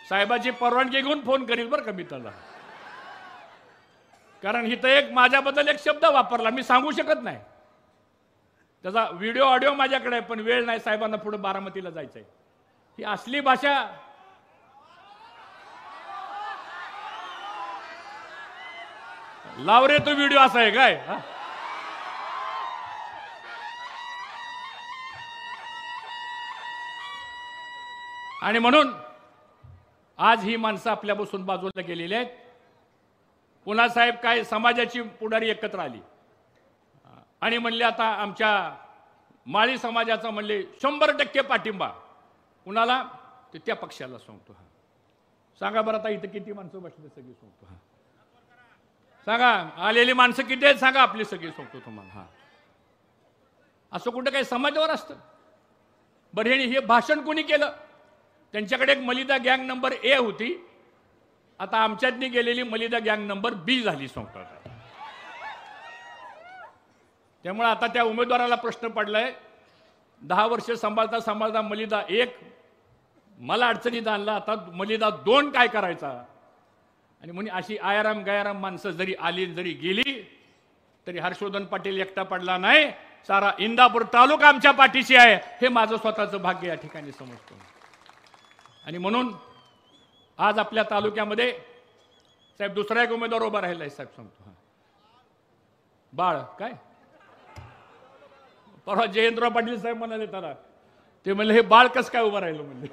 साहेबाची परवानगी घेऊन फोन करील बरं का मी त्याला. कारण इथं एक माझ्याबद्दल एक शब्द वापरला, मी सांगू शकत नाही. त्याचा व्हिडिओ ऑडिओ माझ्याकडे आहे पण वेळ नाही, साहेबांना पुढे बारामतीला जायचंय. ही असली भाषा लाव रे तो व्हिडिओ असा आहे काय. आणि म्हणून आज ही माणसं आपल्यापासून बाजूला गेलेली आहेत. पुन्हा साहेब काय समाजाची पुढारी एकत्र आली आणि म्हणले आता आमच्या माळी समाजाचा म्हणले 100% पाठिंबा कुणाला, ते त्या पक्षाला सांगतो. सांगा बरं आता इथं किती माणसं बसले सगळी सांगतो. सांगा आलेली माणसं किती आहेत सांगा, आपली सगळी सांगतो तुम्हाला. असं कुठं काही समाजावर असतं. बरं हे भाषण कोणी केलं? त्यांच्याकडे एक मलिदा गँग नंबर ए होती, आता आमच्यातनी गेलेली मलिदा गँग नंबर बी झाली संपतात. त्यामुळे आता त्या उमेदवाराला प्रश्न पडलाय, 10 वर्ष सांभाळता सांभाळता मलिदा एक मला अडचणीत आणला, आता मलिदा 2 काय करायचा? आणि म्हणे अशी आयाराम गयाराम माणसं जरी आली जरी गेली तरी हर्षवर्धन पाटील एकटा पडला नाही, सारा इंदापूर तालुका आमच्या पाठीशी आहे, हे माझं स्वतःचं भाग्य या ठिकाणी समजतो. आणि म्हणून आज आपल्या तालुक्यामध्ये साहेब दुसरा एक उमेदवार उभा राहिला आहे साहेब, सांगतो. बाळ काय परवा जयेंद्रराव पाटील साहेब म्हणाले त्याला, ते म्हणले हे बाळ कसं काय उभं राहिलं म्हणले.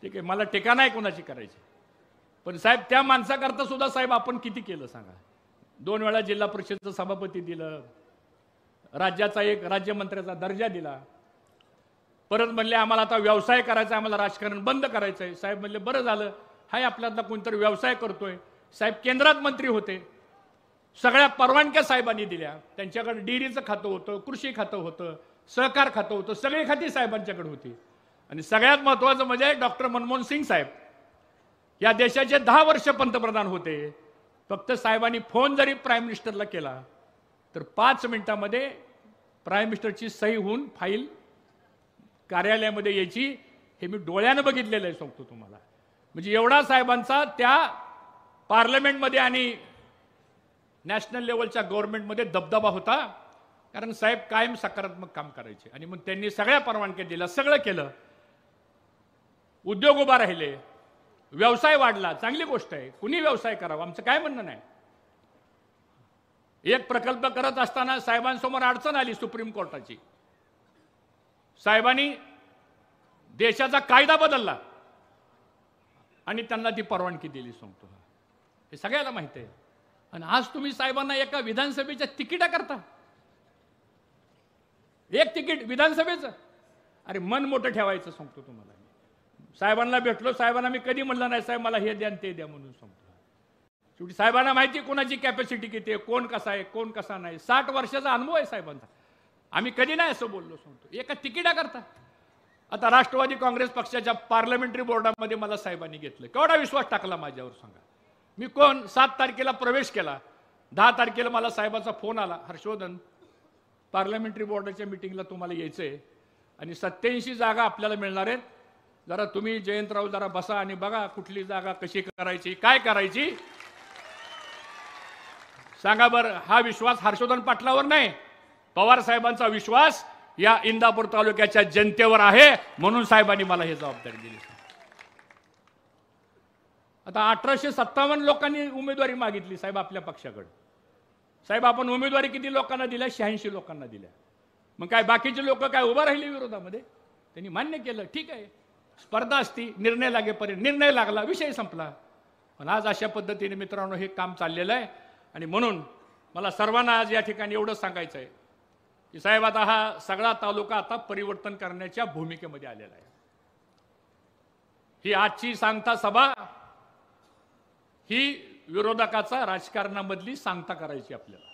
ठीक आहे, मला टीका नाही कोणाची करायची, पण साहेब त्या माणसाकरता सुद्धा साहेब आपण किती केलं सांगा. 2 वेळा जिल्हा परिषदचं सभापती दिलं, राज्याचा एक राज्यमंत्र्याचा दर्जा दिला. परत म्हणले आम्हाला आता व्यवसाय करायचा, आम्हाला राजकारण बंद करायचंय. साहेब म्हणले बरं झालं, हाय आपल्यातला कोणतरी व्यवसाय करतोय. साहेब केंद्रात मंत्री होते, सगळ्या परवानग्या साहेबांनी दिल्या. त्यांच्याकडे डेअरीचं खातं होतं, कृषी खातं होतं, सहकार खातं होतं, सगळी खाती साहेबांच्याकडे होती. आणि सगळ्यात महत्वाचं म्हणजे डॉक्टर मनमोहन सिंग साहेब या देशाचे 10 वर्ष पंतप्रधान होते. फक्त साहेबांनी फोन जरी प्राईम मिनिस्टरला केला तर 5 मिनिटांमध्ये प्राईम मिनिस्टरची सही होऊन फाईल कार्यालयामध्ये यायची. हे मी डोळ्यानं बघितलेलं आहे, सांगतो तुम्हाला. म्हणजे एवढा साहेबांचा त्या पार्लमेंटमध्ये आणि नॅशनल लेवलच्या गव्हर्नमेंटमध्ये दबदबा होता, कारण साहेब कायम सकारात्मक काम करायचे. आणि मग त्यांनी सगळ्या परवानग्या दिल्या, सगळं केलं. उद्योग उभा राहिले, व्यवसाय वाढला, चांगली गोष्ट आहे, कुणी व्यवसाय करावा, आमचं काय म्हणणं नाही. एक प्रकल्प करत असताना साहेबांसमोर अडचण आली सुप्रीम कोर्टाची. साहेबांनी देशाचा कायदा बदलला आणि त्यांना ती परवानगी दिली, सांगतो. हे सगळ्याला माहिती आहे. आणि आज तुम्ही साहेबांना एका विधानसभेच्या तिकिटा करता, एक तिकीट विधानसभेचं. अरे मन मोठं ठेवायचं, सांगतो तुम्हाला. साहेबांना भेटलो, साहेबांना मी कधी म्हणलं नाही साहेब मला हे द्या ते द्या म्हणून, सांगतो. शेवटी साहेबांना माहिती कोणाची कॅपॅसिटी किती आहे, कोण कसा आहे, कोण कसा नाही. 60 वर्षाचा अनुभव आहे साहेबांचा. आम्ही कधी नाही असं बोललो, सांगतो. एका तिकिटा करता. आता राष्ट्रवादी काँग्रेस पक्षाच्या पार्लमेंटरी बोर्डामध्ये मला साहेबांनी घेतलं, केवढा विश्वास टाकला माझ्यावर सांगा. मी कोण 7 तारखेला प्रवेश केला, 10 तारखेला मला साहेबाचा फोन आला, हर्षवर्धन पार्लमेंटरी बोर्डाच्या मिटिंगला तुम्हाला यायचंय आणि 87 जागा आपल्याला मिळणार आहेत, जरा तुम्ही जयंतराव जरा बसा आणि बघा कुठली जागा कशी करायची, काय करायची सांगा बरं. हा विश्वास हर्षवर्धन पाटलावर नाही, पवार साहेबांचा विश्वास या इंदापूर तालुक्याच्या जनतेवर आहे, म्हणून साहेबांनी मला हे जबाबदारी दिली. आता 1857 लोकांनी उमेदवारी मागितली साहेब आपल्या पक्षाकडे. साहेब आपण उमेदवारी किती लोकांना दिल्या? 86 लोकांना दिल्या. मग काय बाकीचे लोक काय उभा राहिले विरोधामध्ये? त्यांनी मान्य केलं, ठीक आहे स्पर्धा असती, निर्णय लागेपर्यंत निर्णय लागला, विषय संपला. पण आज अशा पद्धतीने मित्रांनो हे काम चाललेलं आहे. आणि म्हणून मला सर्वांना आज या ठिकाणी एवढं सांगायचं आहे की साहेब आता हा सगळा तालुका आता परिवर्तन करण्याच्या भूमिकेमध्ये आलेला आहे. ही आजची सांगता सभा ही विरोधकाचा राजकारणामधली सांगता करायची आपल्याला.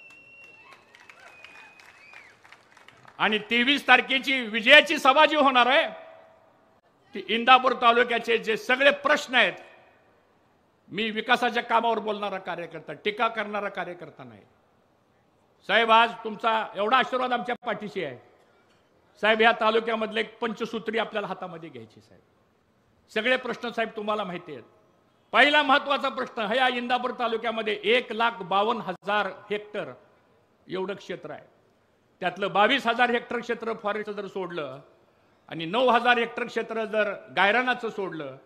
आणि 23 तारखेची विजयाची सभा जी होणार आहे ती इंदापूर तालुक्याचे जे सगळे प्रश्न आहेत, मी विकासाच्या कामावर बोलणारा कार्यकर्ता, टीका करणारा कार्यकर्ता नाही साहेब. आज तुमचा एवढा आशीर्वाद आमच्या पाठीशी आहे साहेब. या तालुक्यामधले एक पंचसूत्री आपल्याला हातामध्ये घ्यायची साहेब. सगळे प्रश्न साहेब तुम्हाला माहिती आहेत. पहिला महत्वाचा प्रश्न हा या इंदापूर तालुक्यामध्ये 1,52,000 हेक्टर एवढं क्षेत्र आहे. त्यातलं 22,000 हेक्टर क्षेत्र फॉरेस्ट जर सोडलं आणि 9,000 हेक्टर क्षेत्र जर गायरानाचं सोडलं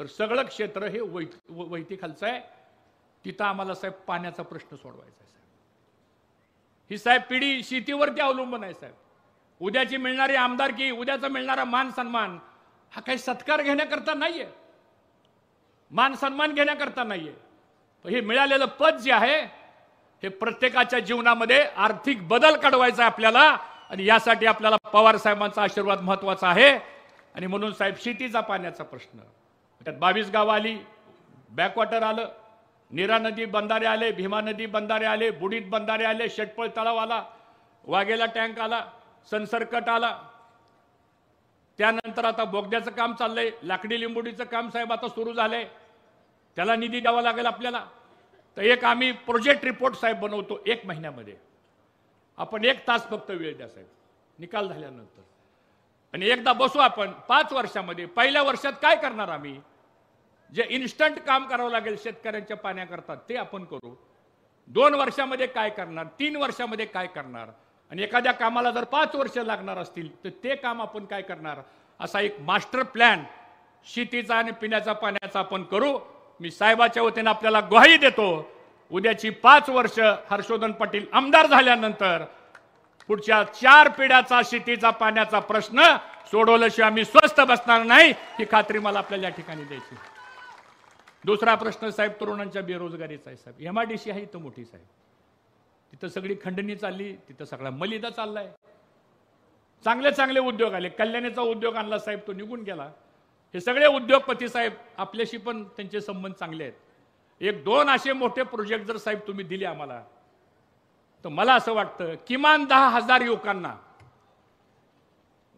तर सगळं क्षेत्र हे वैती खालचं आहे. तिथं आम्हाला साहेब पाण्याचा प्रश्न सोडवायचा आहे साहेब. ही साहेब पिढी शेतीवरती अवलंबून आहे साहेब. उद्याची मिळणारी आमदारकी, उद्याचा मिळणारा मान सन्मान हा काही सत्कार घेण्याकरता नाहीये, मान सन्मान घेण्याकरता नाहीये. हे मिळालेलं पद जे आहे हे प्रत्येकाच्या जीवनामध्ये आर्थिक बदल घडवायचा आहे आपल्याला. आणि यासाठी आपल्याला पवार साहेबांचा आशीर्वाद महत्वाचा आहे. आणि म्हणून साहेब शेतीचा पाण्याचा प्रश्न, त्यात 22 गावं आली, बॅकवॉटर आलं, नीरा नदी बंधारे आले, भीमा नदी बंधारे आले, बुडीत बंधारे आले, शेटपळ तलाव आला, वाघेला टँक आला, संसर्कट आला, त्यानंतर आता बोगद्याचं काम चाललंय, लाकडी लिंबोडीचं काम साहेब आता सुरू झालंय, त्याला निधी द्यावा लागेल आपल्याला. तर एक आम्ही प्रोजेक्ट रिपोर्ट साहेब बनवतो 1 महिन्यामध्ये. आपण 1 तास फक्त वेळ द्या साहेब निकाल झाल्यानंतर, आणि एकदा बसू आपण 5 वर्षामध्ये. पहिल्या वर्षात काय करणार आम्ही, जे इन्स्टंट काम करावं लागेल शेतकऱ्यांच्या पाण्याकरता ते आपण करू. 2 वर्षामध्ये काय करणार, 3 वर्षामध्ये काय करणार, आणि एखाद्या कामाला जर 5 वर्ष लागणार असतील तर ते काम आपण काय करणार, असा एक मास्टर प्लॅन शेतीचा आणि पिण्याच्या पाण्याचा आपण करू. मी साहेबाच्या वतीने आपल्याला ग्वाही देतो, उद्याची 5 वर्ष हर्षवर्धन पाटील आमदार झाल्यानंतर पुढच्या 4 पिढ्याचा शेतीचा पाण्याचा प्रश्न सोडवल्याशिवाय आम्ही स्वस्थ बसणार नाही, ही खात्री मला आपल्याला या ठिकाणी द्यायची. दुसरा प्रश्न साहेब तरुणांच्या बेरोजगारीचा आहे साहेब. MIDC आहे इथं मोठी साहेब, तिथं सगळी खंडणी चालली, तिथं सगळा मलिदा चाललाय. चांगले चांगले उद्योग आले, कल्याणीचा उद्योग आणला साहेब, तो निघून गेला. हे सगळे उद्योगपती साहेब आपल्याशी पण त्यांचे संबंध चांगले आहेत. 1-2 असे मोठे प्रोजेक्ट जर साहेब तुम्ही दिले आम्हाला, तर मला असं वाटतं किमान 10,000 युवकांना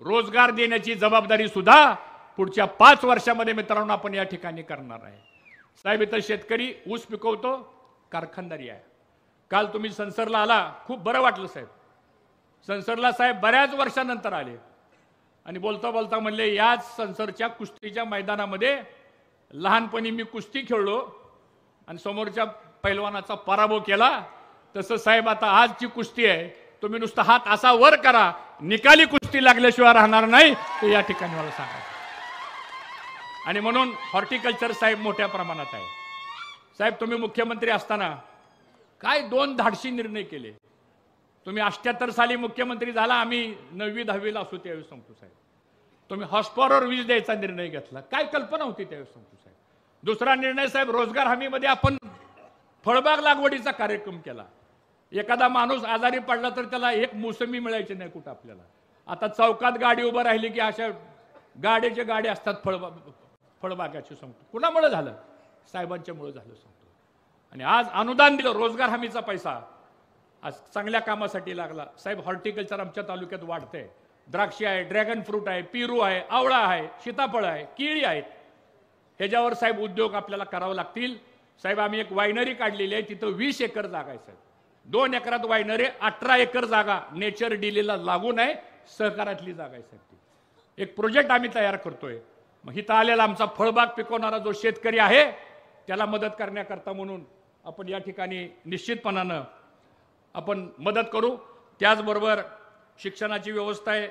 रोजगार देण्याची जबाबदारी सुद्धा पुढच्या 5 वर्षामध्ये मित्रांनो आपण या ठिकाणी करणार आहे. साहेब इथं शेतकरी ऊस पिकवतो, कारखानदारी आहे. काल तुम्ही संसरला आला, खूप बरं वाटलं साहेब. संसरला साहेब बऱ्याच वर्षानंतर आले आणि बोलता बोलता म्हणले, याच संसरच्या कुस्तीच्या मैदानामध्ये लहानपणी मी कुस्ती खेळलो आणि समोरच्या पैलवानाचा पराभव केला. तसं साहेब आता आजची कुस्ती आहे, तुम्ही नुसता हात असा वर करा, निकाली कुस्ती लागल्याशिवाय राहणार नाही, ते या ठिकाणी मला सांगा. आणि म्हणून हॉर्टिकल्चर साहेब मोठ्या प्रमाणात आहे. साहेब तुम्ही मुख्यमंत्री असताना काय 2 धाडसी निर्णय केले. तुम्ही 78 साली मुख्यमंत्री झाला, आम्ही 9वी-10वीला असू त्यावेळेस सांगतो साहेब. तुम्ही हॉर्सपॉवर वीज द्यायचा निर्णय घेतला, काय कल्पना होती त्यावेळेस सांगतो साहेब. दुसरा निर्णय साहेब, रोजगार हमीमध्ये आपण फळबाग लागवडीचा कार्यक्रम केला. एखादा माणूस आजारी पडला तर त्याला 1 मोसंबी मिळायची नाही कुठं आपल्याला. आता चौकात गाडी उभं राहिली की अशा गाड्या असतात फळबागाची सांगतो. कुणामुळे झालं, साहेबांच्यामुळे झालं सांगतो. आणि आज अनुदान दिलं, रोजगार हमीचा पैसा आज चांगल्या कामासाठी लागला साहेब. हॉर्टिकल्चर आमच्या तालुक्यात वाढतंय. द्राक्षी आहे, ड्रॅगन फ्रूट आहे, पेरू आहे, आवळा आहे, सीताफळ आहे, केळी आहेत. ह्याच्यावर साहेब उद्योग आपल्याला करावे लागतील. साहेब आम्ही एक वायनरी काढलेली आहे, तिथं 20 एकर जागा आहे साहेब. 2 एकरात वायनरी, 18 एकर जागा नेचर डिलीला लागून आहे, सहकारातली जागा आहे साहेब. ती एक प्रोजेक्ट आम्ही तयार करतोय. मग इथं आलेला आमचा फळबाग पिकवणारा जो शेतकरी आहे त्याला मदत करण्याकरता म्हणून आपण या ठिकाणी निश्चितपणानं आपण मदत करू. त्याचबरोबर शिक्षणाची व्यवस्था आहे,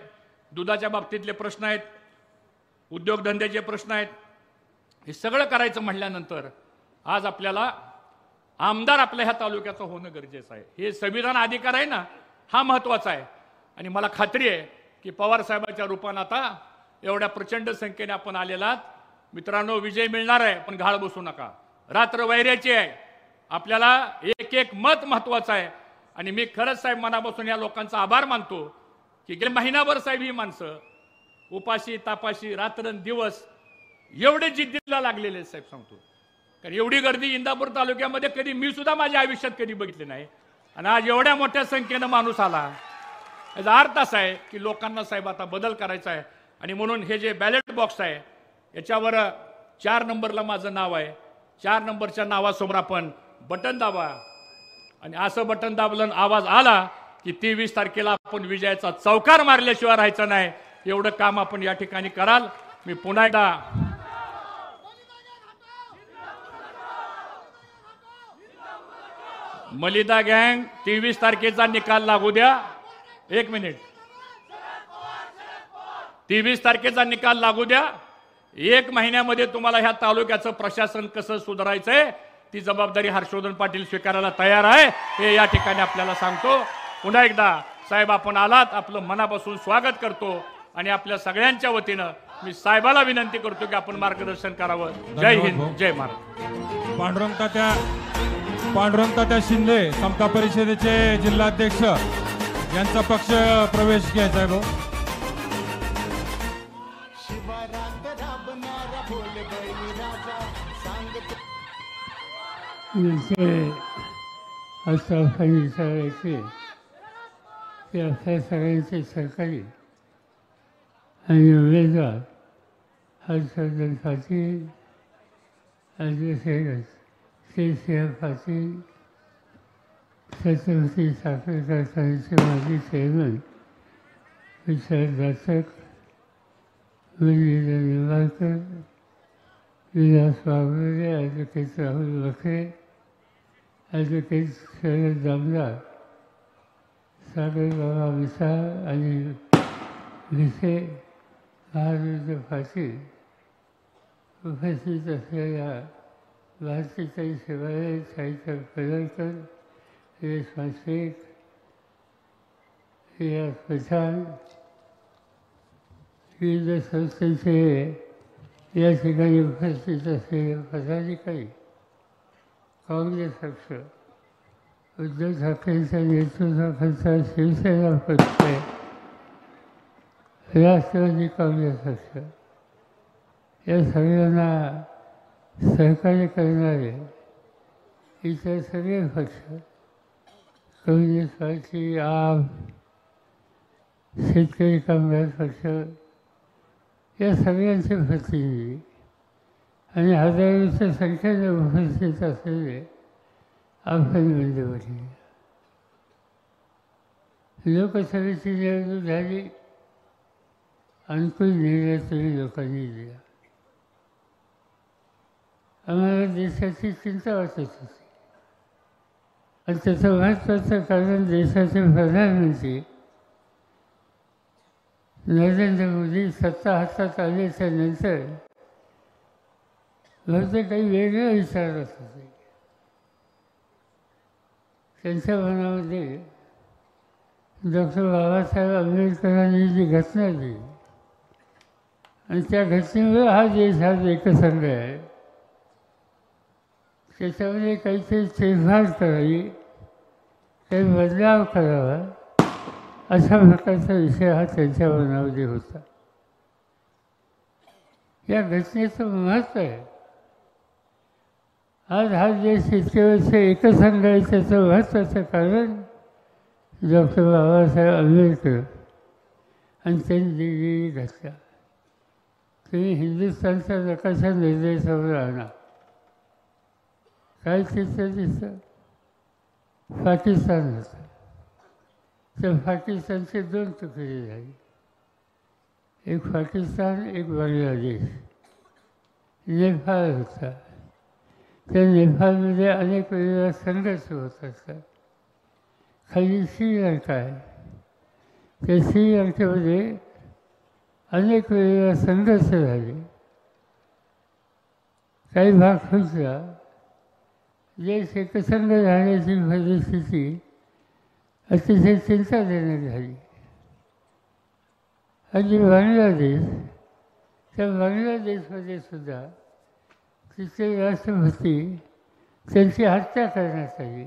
दुधाच्या बाबतीतले प्रश्न आहेत, उद्योगधंद्याचे प्रश्न आहेत. हे सगळं करायचं म्हटल्यानंतर आज आपल्याला आमदार आपल्या ह्या तालुक्याचं होणं गरजेचं आहे. हे संविधान अधिकार आहे ना, हा महत्वाचा आहे. आणि मला खात्री आहे की पवार साहेबांच्या रूपानं आता एवढ्या प्रचंड संख्येने आपण आलेलात मित्रांनो, विजय मिळणार आहे. पण घाळ बसू नका, रात्र वैऱ्याची आहे. आपल्याला एक मत महत्वाचं आहे. आणि मी खरंच साहेब मनापासून या लोकांचा आभार मानतो की गेले महिनाभर साहेब ही माणसं उपाशी तापाशी रात्रंदिवस एवढे जिद्दीला लागलेले साहेब सांगतो. कारण एवढी गर्दी इंदापूर तालुक्यामध्ये कधी मी सुद्धा माझ्या आयुष्यात कधी बघितली नाही. आणि आज एवढ्या मोठ्या संख्येनं माणूस आला, याचा अर्थ असा आहे की लोकांना साहेब आता बदल करायचा आहे. आणि म्हणून हे जे बॅलेट बॉक्स आहे याच्यावर 4 नंबरला माझं नाव आहे. 4 नंबरच्या नावासमोर आपण बटन दाबा आणि असं बटन दाबलं आवाज आला की 23 तारखेला आपण विजयाचा चौकार मारल्याशिवाय राहायचं नाही. एवढं काम आपण या ठिकाणी कराल. मी पुन्हा एकदा मलिदा गँग 23 तारखेचा निकाल लागू द्या. 1 मिनिट, 23 तारखेचा निकाल लागू द्या. 1 महिन्यामध्ये तुम्हाला ह्या तालुक्याचं प्रशासन कसं सुधारायचंय ती जबाबदारी हर्षवर्धन पाटील स्वीकारायला तयार आहे, हे या ठिकाणी आपल्याला सांगतो. पुन्हा एकदा साहेब आपण आलात, आपलं मनापासून स्वागत करतो. आणि आपल्या सगळ्यांच्या वतीनं मी साहेबाला विनंती करतो की आपण मार्गदर्शन करावं. जय हिंद, जय महाराष्ट्र. पांडुरंग तात्या शिंदे समता परिषदेचे जिल्हाध्यक्ष यांचा पक्ष प्रवेश घ्यायचा आहे. भाऊ असं सांगितलं की आपल्या सगळ्यांचे सहकारी आणि उमेदवार हर्षवर्धन पाटील, ॲडव्होकेट श्री पाटील, छत्रपती साखर कारखान्याचे माजी चेअरमन विशाल जाचक, विजय निंबाळकर, विलास वाघमारे, ॲडव्होकेट राहुल बखरे, ॲडव्होकेट शरद दामदार, सागर बाबा मिसाळ आणि विखे महाराज पाटील उपस्थित असलेल्या भारतीय सेवालय साहित्य पडळकर, रेशमा शेख, रियाज पठाण, विविध संस्थेचे या ठिकाणी उपस्थित असलेले पदाधिकारी, काँग्रेस पक्ष, उद्धव ठाकरेंच्या नेतृत्वाखालचा शिवसेना पक्ष, राष्ट्रवादी काँग्रेस पक्ष या सगळ्यांना सहकार्य करणारे इतर सगळे पक्ष, कम्युनिस्ट पार्टी, आप, शेतकरी कामगार पक्ष या सगळ्यांचे प्रतिनिधी आणि हजारोच्या संख्येने उपस्थित असलेले आपण मंडळी. लोकसभेची निवडणूक झाली, अनुकूल निर्णय तुम्ही लोकांनी दिला. आम्हाला देशाची चिंता वाटत होती आणि त्याचं महत्त्वाचं कारण देशाचे प्रधानमंत्री नरेंद्र मोदी सत्ता हातात आल्याच्या नंतर बहुतेक काही वेगळं विचारत होते. त्यांच्या मनामध्ये डॉक्टर बाबासाहेब आंबेडकरांनी जी घटना दिली आणि त्या घटनेमुळे हा देश आज एकसंघ आहे, त्याच्यामध्ये काहीतरी फेरफार करावी, काही बदलाव करावा अशा प्रकारचा विषय हा त्यांच्या मनामध्ये होता. या घटनेचं महत्त्व आहे. आज हा देश इतके वर्ष एकसंघ आहे त्याचं महत्त्वाचं कारण डॉक्टर बाबासाहेब आंबेडकर आणि त्यांनी दिलेली घटना. तुम्ही हिंदुस्थानचा नकाशा निर्देशावर आणा, काय तिथं दिसतं? पाकिस्तान होतं. तर पाकिस्तानचे दोन तुकडे झाले, एक पाकिस्तान, एक बांगलादेश. नेपाळ होता. त्या नेपाळमध्ये अनेक वेळेला संघर्ष होत असतात. खाली श्रीलंका आहे, त्या श्रीलंकेमध्ये अनेक वेळेला संघर्ष झाले. काही भाग फुटला. देश एकसंघ राहण्याची परिस्थिती अतिशय चिंताजनक झाली. आणि बांगलादेश, त्या बांगलादेशमध्ये सुद्धा तिथे राष्ट्रपती त्यांची हत्या करण्यात आली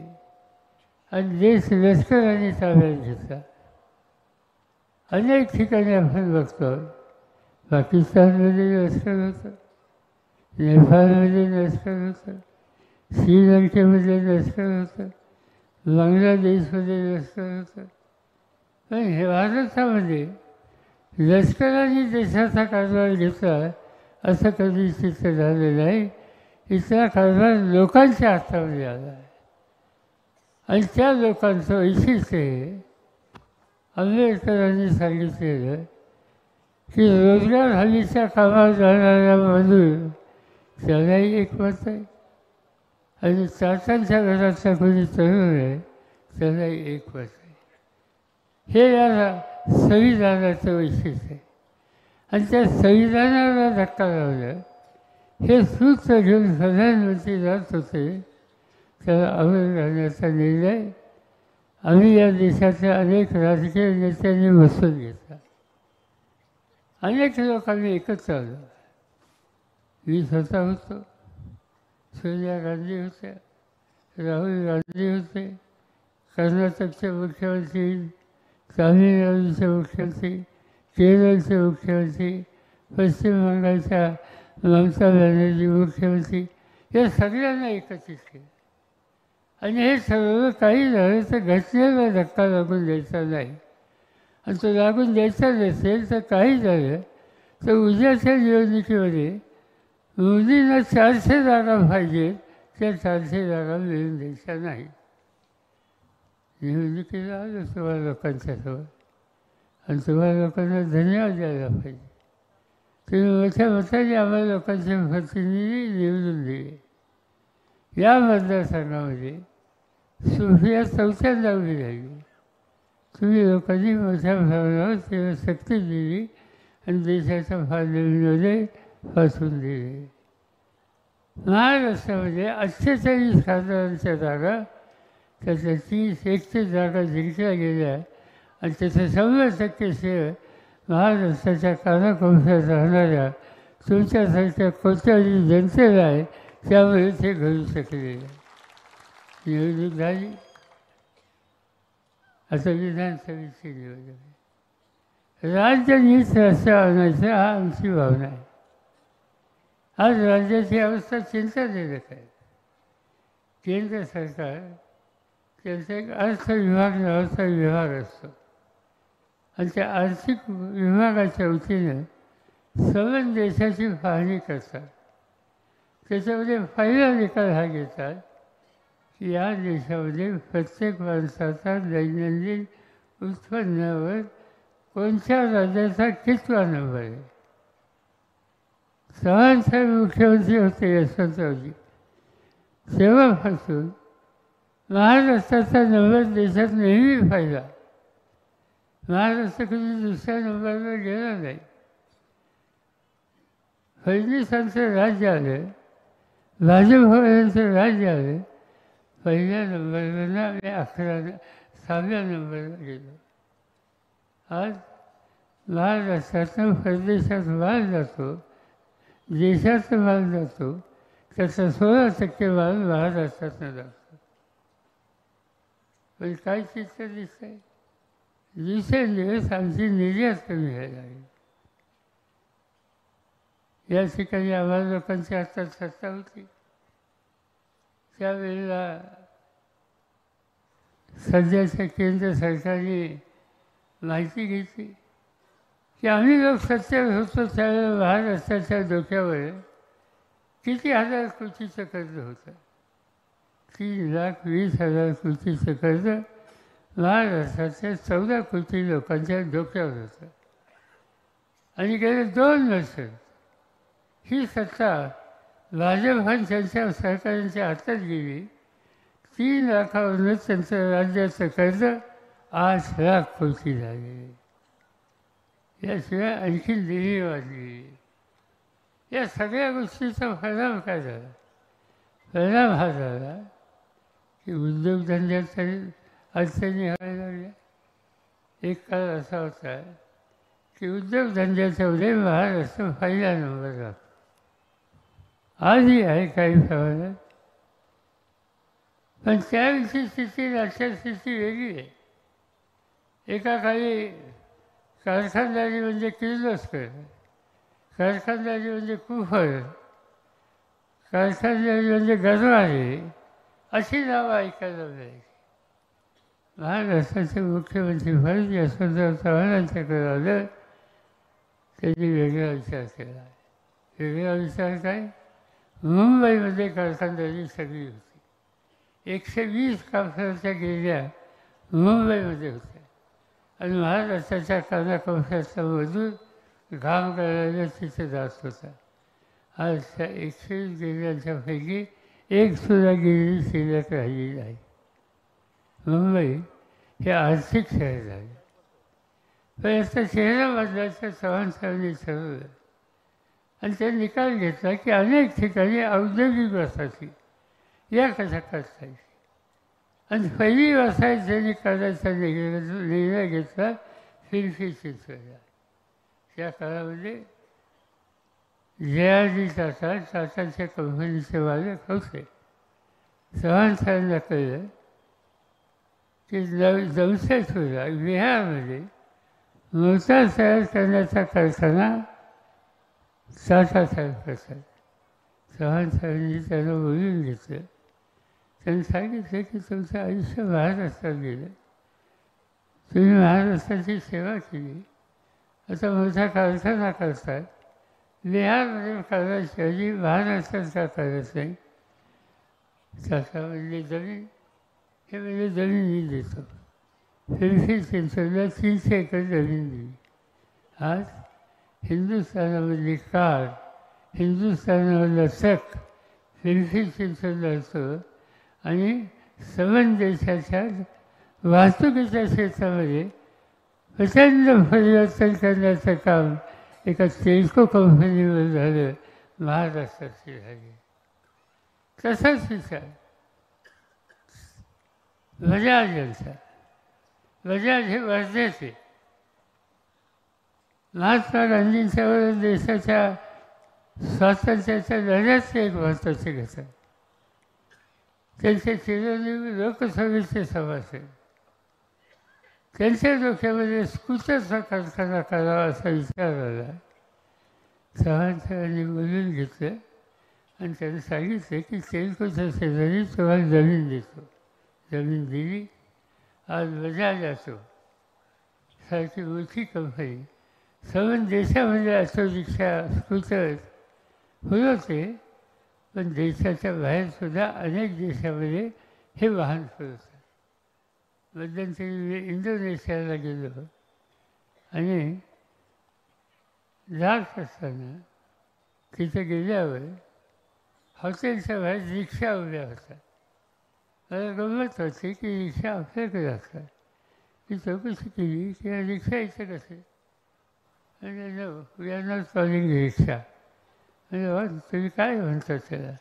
आणि देश लष्कराने ताब्यात घेतला. अनेक ठिकाणी आपण बघतो, पाकिस्तानमध्ये लष्कर होतं, नेपाळमध्ये लष्कर होतं, श्रीलंकेमध्ये लष्कर होतं, बांगलादेशमध्ये लष्कर होतं. पण हे भारतामध्ये लष्कराने देशाचा कारभार घेतला असं कधी चित्र झालं नाही. इथला कारभार लोकांच्या हातामध्ये आला आहे आणि त्या लोकांचं वैशिष्ट्य हे आंबेडकरांनी सांगितलेलं की रोजगार हल्लीच्या कामावर जाणाऱ्या मजूर त्यालाही एक मत आहे आणि चाचांच्या घरातला कोणी तरुण आहे त्यालाही एक मत आहे. हे या संविधानाचं वैशिष्ट्य आहे. आणि त्या संविधानाला धक्का लावला. हे सूत्र घेऊन प्रधानमंत्री जात होते, त्याला अमल राहण्याचा निर्णय आम्ही या देशाच्या अनेक राजकीय नेत्यांनी बसून घेतला. अनेक लोक आम्ही एकत्र आलो. मी स्वतः होतो, सोनिया गांधी होत्या, राहुल गांधी होते, कर्नाटकचे मुख्यमंत्री, तामिळनाडूचे मुख्यमंत्री, केरळचे मुख्यमंत्री, पश्चिम बंगालच्या ममता बॅनर्जी मुख्यमंत्री, या सगळ्यांना एकत्रित केलं. आणि हे सर्व काही झालं तर घटनेला धक्का लागून द्यायचा नाही. आणि तो लागून द्यायचा नसेल तर काही झालं तर उद्याच्या निवडणुकीमध्ये मोदींना 400 जागा पाहिजेत, त्या 400 जागा मिळून द्यायच्या नाही. निवडणुकीला आलो तुम्हाला लोकांच्यासमोर आणि तुम्हाला लोकांना धन्यवाद द्यायला पाहिजे. तुम्ही मोठ्या मताने आम्हाला लोकांचे प्रतिनिधी निवडून दिले. या मतदारसंघामध्ये सुप्रिया चौथ्यांदा उभी राहिली. तुम्ही लोकांनी मोठ्या प्रमाणावर तिला शक्ती दिली आणि देशाच्या फायद्यामध्ये फसवून दिले. महाराष्ट्रामध्ये 48 खासदारांच्या जागा त्याच्या 30-31 जागा जिंकल्या गेल्या आणि त्याचं 100% श्रेय महाराष्ट्राच्या कानाकोपऱ्यात राहणाऱ्या तुमच्यासारख्या कोट्यावधी जनतेला आहे. त्यामुळे ते घडू शकले. निवडणूक झाली, आता विधानसभेची निवडणूक आहे. राज्य नीट रस्त्यावर आणायचं हा आमची भावना आहे. आज राज्याची अवस्था चिंताजनक आहे. केंद्र सरकार त्यांचा एक अर्थविभाग नावाचा विभाग असतो आणि त्या आर्थिक विभागाच्या वतीनं सर्व देशाची पाहणी करतात. त्याच्यामध्ये पहिला निकाल हा घेतात की या देशामध्ये प्रत्येक माणसाचा दैनंदिन उत्पन्नावर कोणत्या राज्याचा कितवा नंबर आहे. चव्हाणसाहेब मुख्यमंत्री होते यशवंतरावजी, तेव्हापासून महाराष्ट्राचा नंबर देशात नेहमी पाहिला. महाराष्ट्र कधी दुसऱ्या नंबरवर गेला नाही. फडणवीसांचं राज्य आलं, भाजपवाल्यांचं राज्य आलं, पहिल्या नंबरवरनं आम्ही 6व्या नंबरवर गेलो. आज महाराष्ट्रातनं परदेशात माल जातो, देशात माल जातो, त्याचा 16% माल महाराष्ट्रातनं जातो. पण काय चित्र दिसत आहे, दिवसेंदिवस आमची निर्यात कमी व्हायला लागली. या ठिकाणी आम्हाला लोकांच्या हातात सत्ता होती. त्यावेळेला सध्याच्या केंद्र सरकारने माहिती घेतली की आम्ही लोक सत्तेवर होतो त्यावेळेला महाराष्ट्राच्या डोक्यावर किती हजार कोटीचं कर्ज होतं. 3,20,000 कोटीचं कर्ज महाराष्ट्राच्या 14 कोटी लोकांच्या डोक्यावर होतं. आणि गेले 2 वर्ष ही सत्ता भाजपांच्या सरकारांच्या हातात गेली. 3 लाखावरून त्यांचं राज्याचं कर्ज 8 लाख कोटी झाले. याशिवाय आणखी देणी वाढली. या सगळ्या गोष्टीचा परिणाम काय झाला? परिणाम हा झाला की उद्योगधंद्याच्या अडचणी व्हायला लागल्या. एक काळ असा होता की उद्योगधंद्याच्यामध्ये महाराष्ट्र पहिला नंबर लागतो. आजही आहे काही प्रमाणात, पण त्यावेळची स्थिती राजकीय स्थिती वेगळी आहे. एका काळी कारखानदारी म्हणजे किर्लोस्कर, कारखानदारी म्हणजे कुफर, कारखानदारी म्हणजे गरवारे अशी नावं ऐकायला मिळायची. महाराष्ट्राचे मुख्यमंत्री फडणवीस यशवंतराव चव्हाणांच्याकडे आलं, त्यांनी वेगळा विचार केला. वेगळा विचार काय? मुंबईमध्ये कारखानदारी सगळी होती. 120 कारखान्याच्या गिरण्या मुंबईमध्ये होत्या आणि महाराष्ट्राच्या कानाकोपऱ्याचा मजूर घाम करायला तिथे जात होता. आज त्या 120 गिरण्यांच्या पैकी एक सुद्धा गिरणी शिल्लक राहिली नाही. मुंबई हे आर्थिक शहर झाले. पण याचा चेहरा बदलायचं चव्हाण साहेबांनी ठरवलं आणि ते निकाल घेतला की अनेक ठिकाणी औद्योगिक वसाहती या कशा करता येईल. आणि पहिली वसाहत त्यांनी करायचा निर्णय घेतला फिल्मी चित्रकला. त्या काळामध्ये JRD टाटाच्या कंपनीचे मालक होते. चव्हाण साहेबांना कळलं की जमशेदपूरला बिहारमध्ये मोटार तयार करण्याचा कारखाना टाटा साहेब करतात. चव्हाण साहेबांनी त्यांना बोलून घेतलं. त्यांनी सांगितलं की तुमचं आयुष्य महाराष्ट्रात गेलं, तुम्ही महाराष्ट्राची सेवा केली, आता मोठा कारखाना करतात. बिहारमध्ये करायची महाराष्ट्रात का करत नाही? चाकामधली जमीन हे म्हणजे जमीन मी देतो. फिरफिर चिंचवडला 300 एकर जमीन दिली. आज हिंदुस्थानामधली कार, हिंदुस्थानामधला ट्रक फिरफिर चिंचवडला असतो आणि संबंध देशाच्या वाहतुकीच्या क्षेत्रामध्ये प्रचंड परिवर्तन करण्याचं काम एका टेल्को कंपनीवर झालं, महाराष्ट्राची झाली. तसाच विचार बजाज यांचा. बजाज हे वर्धेचे. महात्मा गांधींच्या देशाच्या स्वातंत्र्याच्या लढ्याचे एक महत्त्वाचे घटक. त्यांचे चिरंजीव लोकसभेचे सभासद. त्यांच्या डोक्यामध्ये स्कूटरचा कारखाना करावा असा विचार आला. चव्हाण साहेबांनी बोलून घेतलं आणि त्यांनी सांगितलं की टेल्कोच्या शेजारी तुम्हाला जमीन देतो. जमीन दिली. आज बजाज असो सारखी मोठी कंपनी संबंध देशामध्ये ऑटो रिक्षा, स्कूटर होते, पण देशाच्या बाहेरसुद्धा अनेक देशामध्ये हे वाहन फिरवतात. मध्यंतरी मी इंडोनेशियाला गेलो आणि जात असताना तिथे गेल्यावर हॉटेलच्या बाहेर रिक्षा उभ्या होत्या. मला गंमत होती की रिक्षा आपल्याकडे असतात. मी चौकशी केली की या रिक्षा इथं कसे? म्हणजे no, we are not calling rickshaw. म्हणजे तुम्ही काय म्हणता त्याला?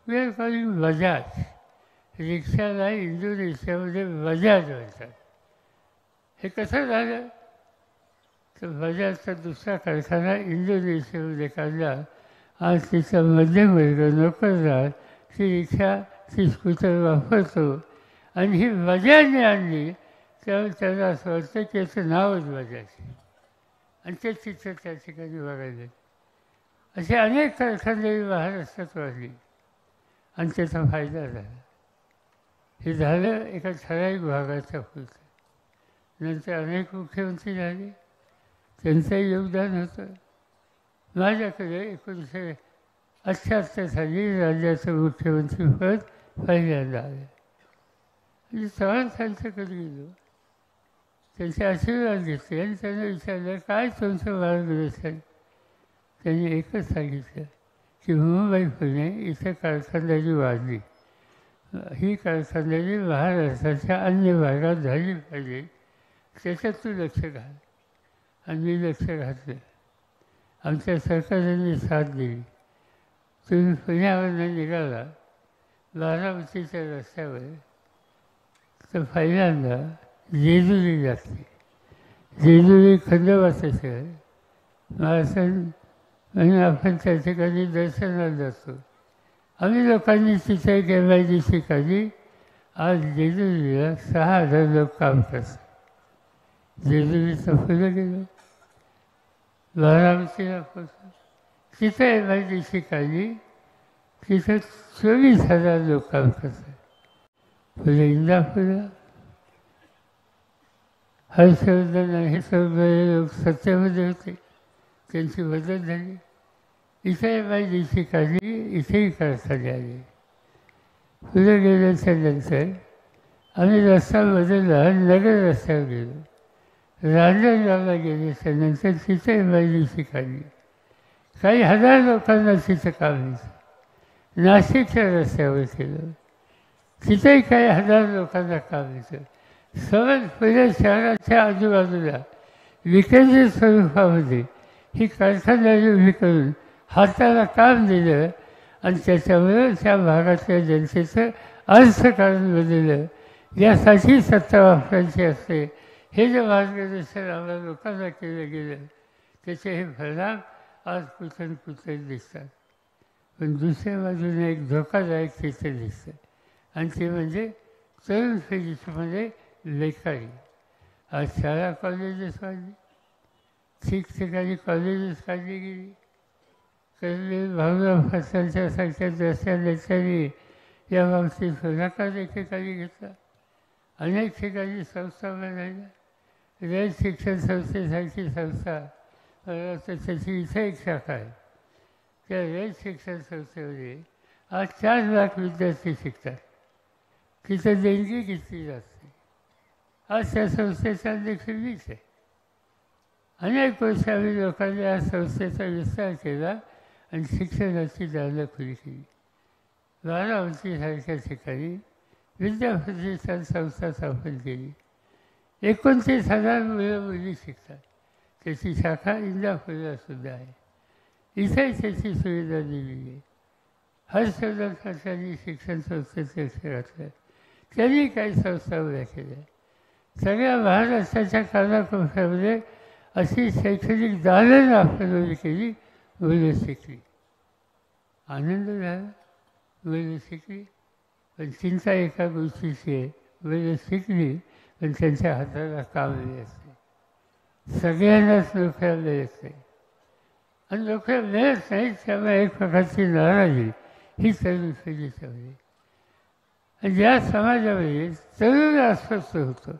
We are calling Bajaj. रिक्षाला इंडोनेशियामध्ये बजाज म्हणतात. हे कसं झालं? तर बजाजचा दुसरा कारखाना इंडोनेशियामध्ये काढला. आज तिचा मध्यमवर्ग नोकरदार ती रिक्षा, ती स्कूटर वापरतो आणि ही बजाजने आणली. त्यामुळे त्यांना असं वाटतं की याचं नावच बजाज आणि ते चित्र त्या ठिकाणी बघायला. असे अनेक कारखाने महाराष्ट्रात वाढली आणि त्याचा फायदा झाला. हे झालं एका ठराविक भागाच्या पुरतं. नंतर अनेक मुख्यमंत्री झाले, त्यांचंही योगदान होतं. माझ्याकडे 1978 साली राज्याचं मुख्यमंत्रीपद पहिल्यांदा आलं. म्हणजे चव्हाण साहेबांच्याकडे गेलो, त्यांचे आशीर्वाद घेतले आणि त्यांना विचारलं काय तुमचं मार्गदर्शन? त्यांनी एकच सांगितलं की मुंबई पुणे इथं कारखानदारी वाढली, ही कारखानदारी महाराष्ट्राच्या अन्य भागात झाली पाहिजे, त्याच्यात तू लक्ष घाल. आणि मी लक्ष घातलं. आमच्या सरकारने साथ दिली. तुम्ही पुण्यावरनं निघाला बारामतीच्या रस्त्यावर तर पहिल्यांदा जेजुरी लागते. जेजुरी खंडोबाचं शहर. महाराष्ट्रात म्हणून आपण त्या ठिकाणी दर्शनाला जातो. आम्ही लोकांनी तिथे एक MIDC काढली. आज जेजुरीला 6,000 लोक काम करतात. जेजुरीचं पुढे गेलो, बारामतीला पोचलो, तिथे MIDC काढली. तिथं 24,000 लोक काम करतात. पुढे इंदापूरला हर्षवर्धन हे सगळे लोक सत्तेमध्ये होते, त्यांची बदल झाली. इथे MIDC काढली, इथेही कारखाने आले. पुढे गेल्याच्या नंतर आम्ही रस्ता बदलला, नगर रस्त्यावर गेलो. रांजणगावला गेल्याच्या नंतर तिथे MIDC काढली. काही हजार लोकांना तिथं काम मिळतं. नाशिकच्या रस्त्यावर केलं, तिथेही काही हजार लोकांना काम मिळतं. सहज पुणे शहराच्या आजूबाजूला विकेंद्रित स्वरूपामध्ये ही कारखानदारी उभी करून हाताला काम दिलं आणि त्याच्यामुळे त्या भागातल्या जनतेचं अर्थकारण बदललं. यासाठी सत्ता वापरायची असते हे जे मार्गदर्शन आम्हाला लोकांना केलं गेलं त्याचे हे परिणाम आज कुठं कुठं दिसतात. पण दुसऱ्या बाजूने एक धोकादायक चित्र दिसतं आणि ते म्हणजे तरुण पिढीमध्ये बेकारी. आज शाळा कॉलेजेस वाढली, ठिकठिकाणी कॉलेजेस काढली गेली. कधी भाऊराव पाटलांच्या सारख्या दर्शा नेत्यांनी या बाबतीत पुढाकार एकेकाळी घेतला. अनेक ठिकाणी संस्था बनवल्या. रयत शिक्षण संस्थेसारखी संस्था मला वाटतं त्याची इथे एक शाखा आहे. त्या रयत शिक्षण संस्थेमध्ये आज 4 लाख विद्यार्थी शिकतात. तिथं देणगी घेतली जाते. आज त्या संस्थेचा अध्यक्ष मीच आहे. अनेक वर्ष आम्ही लोकांनी या संस्थेचा विस्तार केला आणि शिक्षणाची दारं खुली केली. बारामतीसारख्या ठिकाणी विद्याप्रतिष्ठान संस्था स्थापन केली. 29,000 मुलं मुली शिकतात. त्याची शाखा इंदापूरला सुद्धा आहे. इथे त्याची सुविधा दिलेली आहे. हर्षवर्धन खर्चांनी शिक्षण संस्थेचे लक्ष घातलं. त्यांनी काही संस्था उभ्या केल्या. सगळ्या महाराष्ट्राच्या कानाकोपऱ्यामध्ये अशी शैक्षणिक दालन आपण केली. मुलं शिकली, आनंद झाला. मुलं शिकली, पण चिंता एका गोष्टीची आहे. मुलं शिकली पण त्यांच्या हाताला काम मिळत नाही. सगळ्यांनाच नोकऱ्या मिळत नाही आणि नोकऱ्या मिळत नाही. त्यामुळे एक प्रकारची नाराजी ही तरुण पिढीच्यामध्ये आणि ज्या समाजामध्ये तरुण अस्वस्थ होतो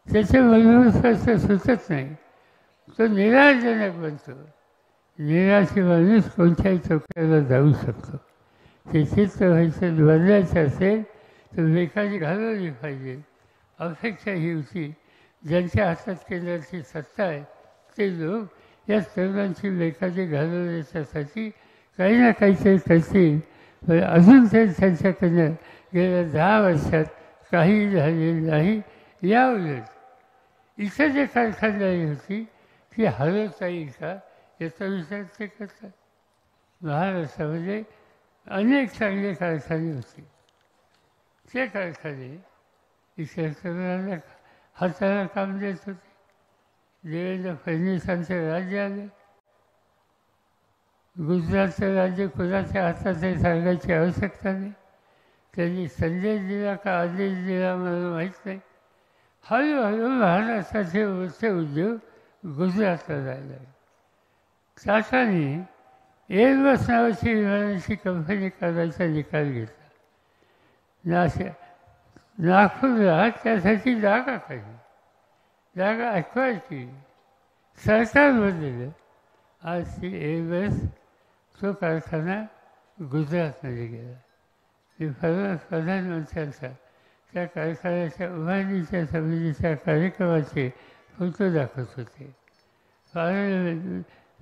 त्याचे मनोस्वस्थ सुचत नाही. तो निराशजनक बनतो. निराशी माणूस कोणत्याही चौक्याला जाऊ शकतो. ते चित्त व्हायचं बदलायचं असेल तर लेखाची घालवली पाहिजे. अपेक्षा ही होती ज्यांच्या हातात केंद्राची सत्ता आहे ते लोक या तरुणांची लेखाची घालवण्याच्यासाठी काही ना काहीतरी करतील. पण अजून ते त्यांच्याकडनं गेल्या 10 वर्षात काही झालेलं नाही. याउलट इथं जे कारखानदारी होती ती हलवता येईल का याचा विचार ते करतात. महाराष्ट्रामध्ये अनेक चांगले कारखाने होते. ते कारखाने इतर तरुणांना हाताला काम देत होते. देवेंद्र फडणवीसांचं राज्य आलं. गुजरातचं राज्य कुणाच्या हातात हे सांगायची आवश्यकता नाही. त्यांनी संदेश दिला का आदेश दिला मला माहीत नाही. हळूहळू महाराष्ट्राचे वरचे उद्योग गुजरातला जायला. टाटाने एअरबस नावाची विमानाची कंपनी करायचा निकाल घेतला. नागपूरला त्यासाठी जागा काढली. जागा ॲक्वायर केली. सरकार बदललं. आज ती एअरबस तो कारखाना गुजरातमध्ये गेला. मी प्रधानमंत्र्यांचा त्या कारखान्याच्या उभारणीच्या समितीच्या कार्यक्रमाचे फोटो दाखवत होते.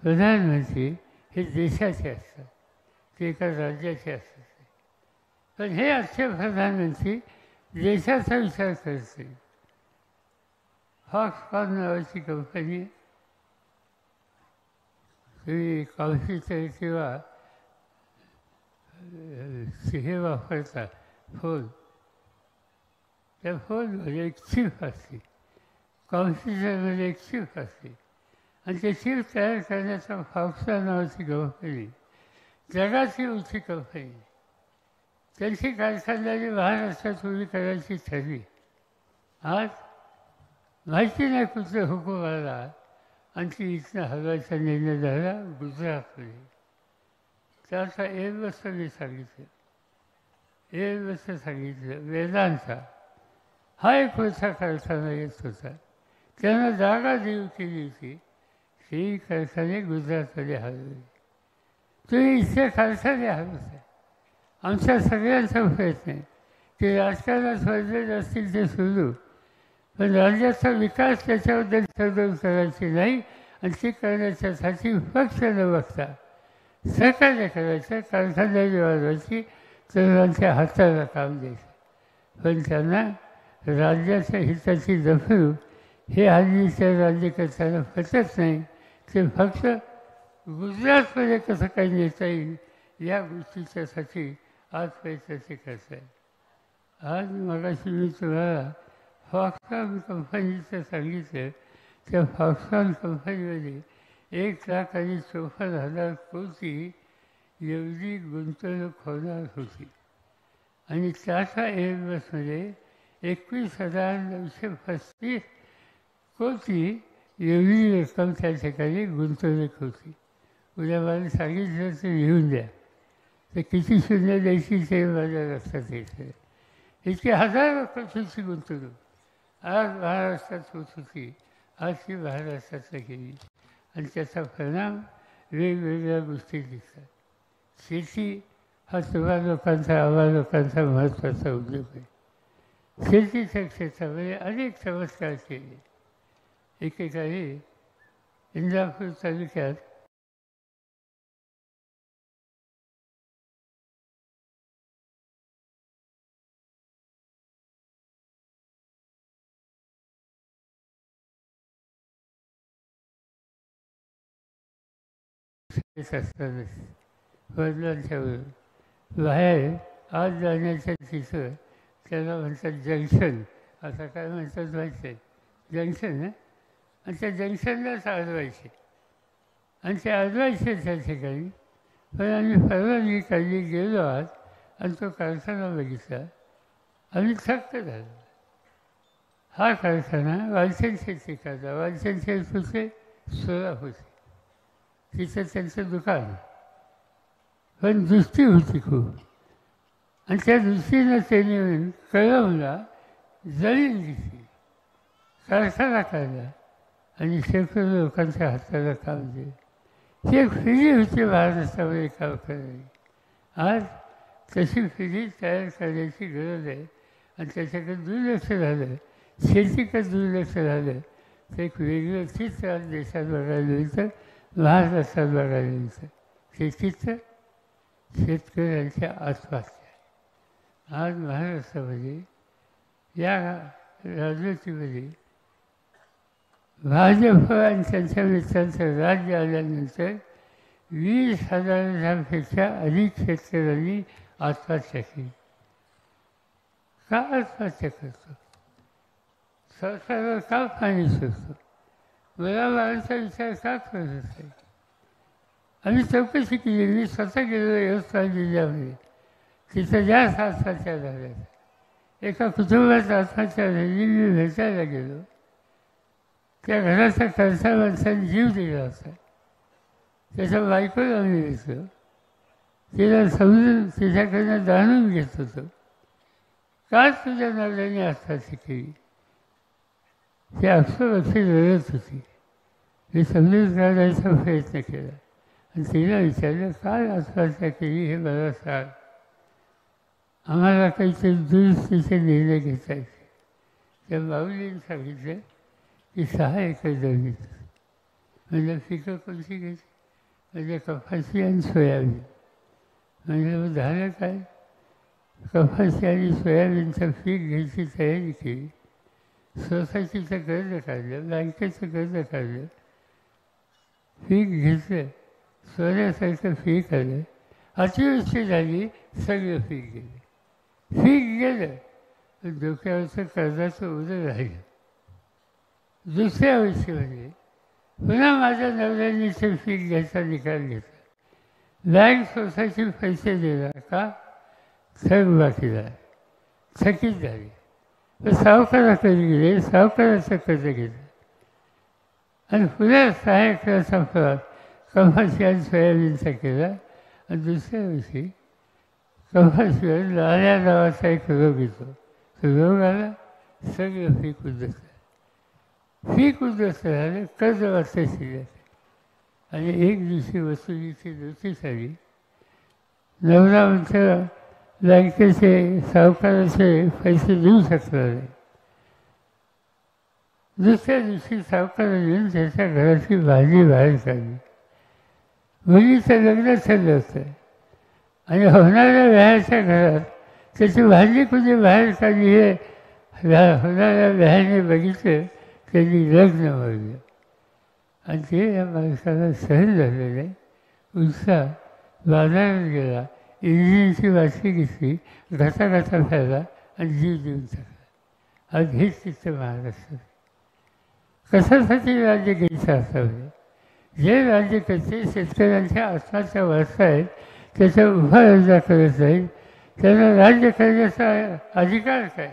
प्रधानमंत्री हे देशाचे असतात, ते एका राज्याचे असतात. पण हे आजचे प्रधानमंत्री देशाचा विचार करते. फॉक्सकॉन नावाची कंपनी तुम्ही कॉम्प्युटर किंवा हे वापरता फोन, त्या फोनमध्ये एक चिप असते. कॉम्प्युटरमध्ये एक चिप असते आणि ते चिप तयार करण्याचा फॉक्सकॉन नावाची कंपनी जगाची उंची कंपनी. त्यांची कारखानदारी महाराष्ट्रात उभी करायची ठरली. आज माहिती नाही कुठले हुकूम आला आणि ती इथनं हलवायचा निर्णय झाला गुजरातमध्ये. त्याचा एअरबसचं मी सांगितलं. एअरबसचं सांगितलं. वेदांचा हा एक मोठा कारखाना येत होता. त्यांना जागा देऊ केली होती. ही कारखाने गुजरातमध्ये हलवली. तुम्ही इथे कारखाने हलवताय. आमच्या सगळ्यांचा प्रयत्न आहे की राजकारणात स्पर्धेत असतील ते सुरू, पण राज्याचा विकास त्याच्याबद्दल तडजोड करायची नाही आणि ती करण्याच्यासाठी पक्ष न बघता सहकार्य करायचं. कारखानदारी वाढवायची, तरुणांच्या हाताला काम द्यायचं. पण त्यांना राज्याच्या हिताची जपणूक हे हल्लीच्या राज्यकर्त्यांना पटत नाही. ते फक्त गुजरातमध्ये कसं काही नेता येईल या गोष्टीच्यासाठी आज प्रयत्न ते करत आहेत. आज मगाशी मी तुम्हाला फॉक्सकॉन कंपनीचं सांगितलं. त्या फॉक्सकॉन कंपनीमध्ये 1,54,000 कोटी एवढी गुंतवणूक होणार होती आणि टाटा एअरबसमध्ये 21,935 कोटी एवढी रक्कम त्या ठिकाणी गुंतवणूक होती. उद्या मला सांगितलं तर लिहून द्या. तर किती शून्य द्यायची ते माझ्या लक्षात येतं. इतकी हजारो कोटीची गुंतवणूक आज महाराष्ट्रात होत होती अशी महाराष्ट्रातनं केली आणि त्याचा परिणाम वेगवेगळ्या गोष्टी दिसतात. शेती हा तुम्हा लोकांचा आम्हा लोकांचा महत्त्वाचा उद्योग आहे. शेतीच्या क्षेत्रामध्ये अनेक चमत्कार केले. एकेकाळी इंदापूर तालुक्यात वडिलांच्यावरून बाहेर आज जाण्याच्या तिथं त्याला म्हणतात जंक्शन, आता काय म्हणतात व्हायचं जंक्शन ना, आणि त्या जंक्शनलाच अडवायचे आणि ते अडवायचे त्या ठिकाणी. पण आम्ही परवानगी काढली, गेलो आज आणि तो कारखाना बघितला आम्ही थक्क झालो. हा कारखाना वालचंद शेतीचा, वालचंद शेतीचे सोलापूरचे, तिथं त्यांचं दुकान, पण दृष्टी होती खूप. आणि त्या दृष्टीनं त्यांनी कळवला, जळील दिसली, कारखाना काढला आणि शेकडो लोकांच्या हाताला काम दिलं. ही एक पिढी होती महाराष्ट्रामध्ये काम करावी. आज तशी पिढी तयार करण्याची गरज आहे आणि त्याच्याकडे दुर्लक्ष झालं, शेतीकडे दुर्लक्ष झालं तर एक वेगळं चित्र आज देशात बघायला मिळतं, महाराष्ट्रात बघायला मिळतं. ते चित्र शेतकऱ्यांच्या आत्महत्या. आज महाराष्ट्रामध्ये या राजनीतीमध्ये भाजप आणि त्यांच्या मित्रांचं राज्य आल्यानंतर 20,000पेक्षा अधिक शेतकऱ्यांनी आत्महत्या केली. का आत्महत्या करतो? सरकारवर का पाणी सुटतो? मुलाबाळांचा विचार का करत असेल? आम्ही चौकशी केली. मी स्वतः गेलो यवतमाळ जिल्ह्यामध्ये, तिथं जास्त आत्महत्या झाल्या. एका कुटुंबात आत्महत्या झाली. मी भेटायला गेलो. त्या घराच्या कर्ता माणसाने जीव दिला होता. त्याच्या बायकोला आम्ही भेटलो. तिला समजून तिच्याकडनं जाणून घेत होतो, का तुझ्या नवऱ्याने आत्महत्या केली. ती अक्षरशः रडत होती. मी समजून काढायचा प्रयत्न केला आणि तिला विचारलं, काय आत्महत्या केली हे मला सांग. आम्हाला काहीतरी दुरुस्तीचे निर्णय घेतायचे. त्या माऊलीने सांगितलं की 6 एकर जमीन. म्हणजे पिकं कोणती घ्यायची? म्हणजे कपाशी आणि सोयाबीन. म्हणजे मग झालं काय? कपाशी आणि सोयाबीनचं पीक घ्यायची तयारी केली. सोसायटीचं कर्ज काढलं, बँकेचं कर्ज काढलं, पीक घेतलं, सोन्यासारखं पीक आलं. अतिवृष्टी झाली, सगळं पीक गेलं. पीक गेलं तर डोक्यावरचं कर्जाचं उदर राहिलं. दुसऱ्या वर्षी म्हणजे पुन्हा माझ्या नवऱ्याने ते पीक घ्यायचा निकाल घेतला. बँक सोसायटी पैसे देणार का? थकबाकीला थकीत झाली. तर सावकाराकडे गेले, सावकाराचं कर्ज घेतलं आणि पुन्हा 6 एकराचा प्लॉट कपाशी आणि सोयाबीनचा केला. आणि दुसऱ्या वर्षी कपाशीवर लाल्या नावाचा एक रोग येतो. तो रोग आला, सगळं पीक उद्ध्वस्त. पीक उद्ध्वस्त झालं, कर्ज वाचता शिल्लक. आणि एक दिवशी वसुलीची नोटीस आली. नवरा म्हणतो बँकेचे सावकाराचे पैसे देऊ शकणार नाही. दुसऱ्या दिवशी सावकाराने त्याच्या घराची भाजी बाहेर काढली. मुलीचं लग्न ठरलं होतं आणि होणाऱ्या व्याहाच्या घरात त्याची भाजी कुठे बाहेर काढली हे होणाऱ्या व्याहाने बघितलं. त्यांनी लग्न मोडलं आणि ते या माणसाला सहन झालं नाही. उत्साह बाजारात गेला, इंजिनची वाटली घेतली, घाता फॅला आणि जीव देऊन टाकला. आज हेच तिथं महाराष्ट्र. कशासाठी राज्य घ्यायचं असावे? जे राज्यकर्ते शेतकऱ्यांच्या आत्माच्या वारसा आहेत त्याचा उपाययोजना करत नाहीत, त्यांना राज्य करण्याचा अधिकार काय?